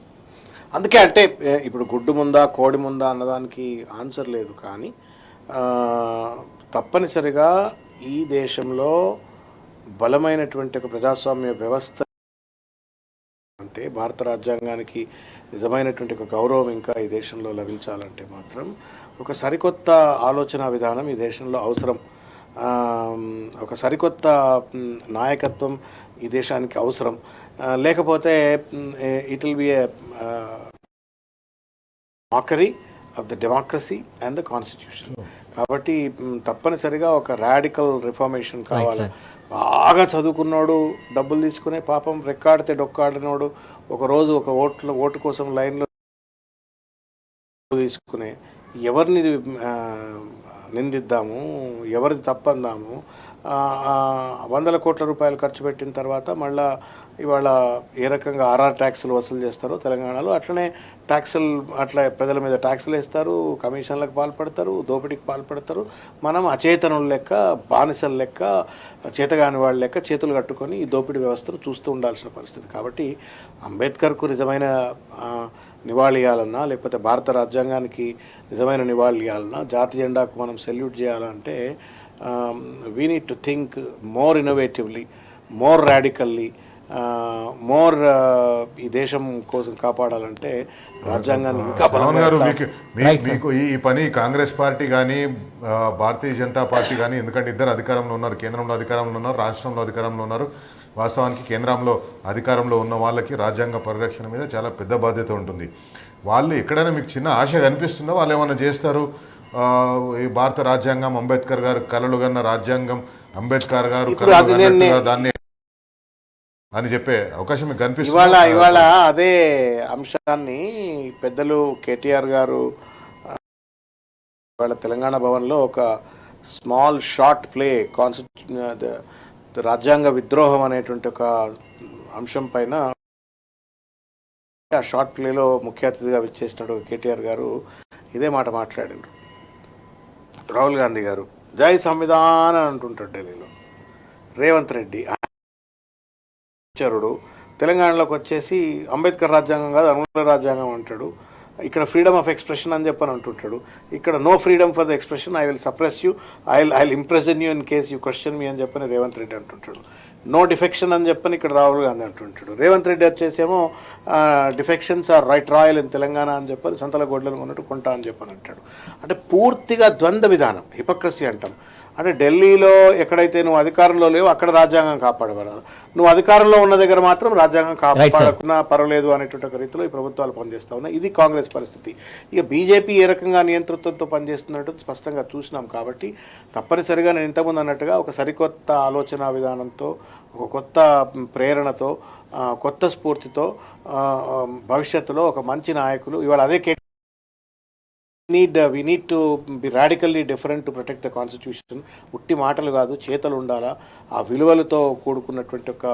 అందుకే అంటే ఇప్పుడు గుడ్డు ముందా కోడి ముందా అన్నదానికి ఆన్సర్ లేదు. కానీ తప్పనిసరిగా ఈ దేశంలో బలమైనటువంటి ఒక ప్రజాస్వామ్య వ్యవస్థ అంటే భారత రాజ్యాంగానికి నిజమైనటువంటి ఒక గౌరవం ఇంకా ఈ దేశంలో లభించాలంటే మాత్రం ఒక సరికొత్త ఆలోచన విధానం ఈ దేశంలో అవసరం. ఒక సరికొత్త నాయకత్వం ఈ దేశానికి అవసరం. లేకపోతే it will be A మాకరీ of the democracy and the constitution. కాబట్టి తప్పనిసరిగా ఒక రాడికల్ రిఫార్మేషన్ కావాలి. బాగా చదువుకున్నాడు, డబ్బులు తీసుకునే పాపం రెక్కాడితే డొక్కాడినోడు ఒకరోజు ఒక ఓటు కోసం లైన్లో తీసుకునే ఎవరిని నిందిద్దాము, ఎవరిది తప్పందాము, వందల కోట్ల రూపాయలు ఖర్చు పెట్టిన తర్వాత మళ్ళీ ఇవాళ ఏ రకంగా ఆర్ఆర్ ట్యాక్సులు వసూలు చేస్తారో తెలంగాణలో అట్లనే ట్యాక్సులు అట్లా ప్రజల మీద ట్యాక్సులు వేస్తారు, కమిషన్లకు పాల్పడతారు, దోపిడీకి పాల్పడతారు. మనం అచేతనుల లెక్క, బానిసల లెక్క, చేతగాని వాళ్ళ లెక్క చేతులు కట్టుకొని ఈ దోపిడీ వ్యవస్థను చూస్తూ ఉండాల్సిన పరిస్థితి. కాబట్టి అంబేద్కర్కు నిజమైన నివాళి ఇవ్వాలన్నా, లేకపోతే భారత రాజ్యాంగానికి నిజమైన నివాళి ఇవ్వాలన్నా, జాతీయ జెండాకు మనం సెల్యూట్ చేయాలంటే we need to think more innovatively, more radically, more ఈ దేశం కోసం కాపాడాలంటే రాజ్యాంగాన్ని ఇంకా గారు మీకు ఈ పని కాంగ్రెస్ పార్టీ కానీ భారతీయ జనతా పార్టీ కానీ, ఎందుకంటే ఇద్దరు అధికారంలో ఉన్నారు, కేంద్రంలో అధికారంలో ఉన్నారు, రాష్ట్రంలో అధికారంలో ఉన్నారు. వాస్తవానికి కేంద్రంలో అధికారంలో ఉన్న వాళ్ళకి రాజ్యాంగ పరిరక్షణ మీద చాలా పెద్ద బాధ్యత ఉంటుంది. వాళ్ళు ఎక్కడైనా మీకు చిన్న ఆశ కనిపిస్తుందో వాళ్ళు ఏమైనా చేస్తారు? ఈ భారత రాజ్యాంగం అంబేద్కర్ గారు కలలు కన్న రాజ్యాంగం, అంబేద్కర్ గారు దాన్ని అని చెప్పే అవకాశం మీకు కనిపిస్తుంది? ఇవాళ అదే అంశాన్ని పెద్దలు కేటీఆర్ గారు ఇవాళ తెలంగాణ భవన్లో ఒక స్మాల్ షార్ట్ ప్లే రాజ్యాంగ విద్రోహం అనేటువంటి ఒక అంశం పైన ఆ షార్ట్ ప్లేలో ముఖ్య అతిథిగా విచ్చేసినట్టు కేటీఆర్ గారు ఇదే మాట మాట్లాడారు. రాహుల్ గాంధీ గారు జై సంవిధానం అంటుంటాడు ఢిల్లీలో. రేవంత్ రెడ్డి చరుడు తెలంగాణలోకి వచ్చేసి అంబేద్కర్ రాజ్యాంగం కాదు అనుకూల రాజ్యాంగం అంటాడు. ఇక్కడ ఫ్రీడమ్ ఆఫ్ ఎక్స్ప్రెషన్ అని చెప్పని అంటుంటాడు. ఇక్కడ no freedom for the expression, I will suppress you, I will imprison you in case you question me అని చెప్పని రేవంత్ రెడ్డి అంటుంటాడు. నో డిఫెక్షన్ అని చెప్పని ఇక్కడ రాహుల్ గాంధీ అంటుంటాడు. రేవంత్ రెడ్డి వచ్చేసేమో defections are right royal in Telangana అని చెప్పని సంతల గొడ్లను కొన్నట్టు కొంటా అని చెప్పని అంటాడు. అంటే పూర్తిగా ద్వంద్వ విధానం, హిపోక్రసీ అంటాం. అంటే ఢిల్లీలో ఎక్కడైతే నువ్వు అధికారంలో లేవు అక్కడ రాజ్యాంగం కాపాడబడాలి, నువ్వు అధికారంలో ఉన్న దగ్గర మాత్రం రాజ్యాంగం కాపాడకున్నా పర్వాలేదు అనేటువంటి ఒక రీతిలో ఈ ప్రభుత్వాలు పనిచేస్తూ ఉన్నాయి. ఇది కాంగ్రెస్ పరిస్థితి. ఇక బీజేపీ ఏ రకంగా నియంతృత్వంతో పనిచేస్తున్నట్టు స్పష్టంగా చూసినాం. కాబట్టి తప్పనిసరిగా నేను ఇంతకుముందు అన్నట్టుగా ఒక సరికొత్త ఆలోచన విధానంతో, ఒక కొత్త ప్రేరణతో, కొత్త స్ఫూర్తితో భవిష్యత్తులో ఒక మంచి నాయకులు ఇవాళ అదే we need to be radically different to protect the constitution. ఉట్టి మాటలు కాదు, చేతలు ఉండాలా, ఆ విలువలతో కూడుకున్నటువంటి ఒక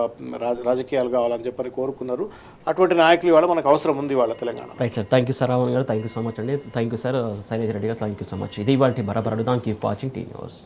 రాజకీయాలు కావాలని చెప్పని కోరుకున్నారు. అటువంటి నాయకులు ఇవాళ మనకు అవసరం ఉంది వాళ్ళ Telangana. Right sir, thank you sir Ravan garu, thank you so much అండి. Thank you sir Shailesh Reddy garu, thank you so much. ఇది ఇవాళ బరాబర్ అడుగుదాం. Keep watching T news.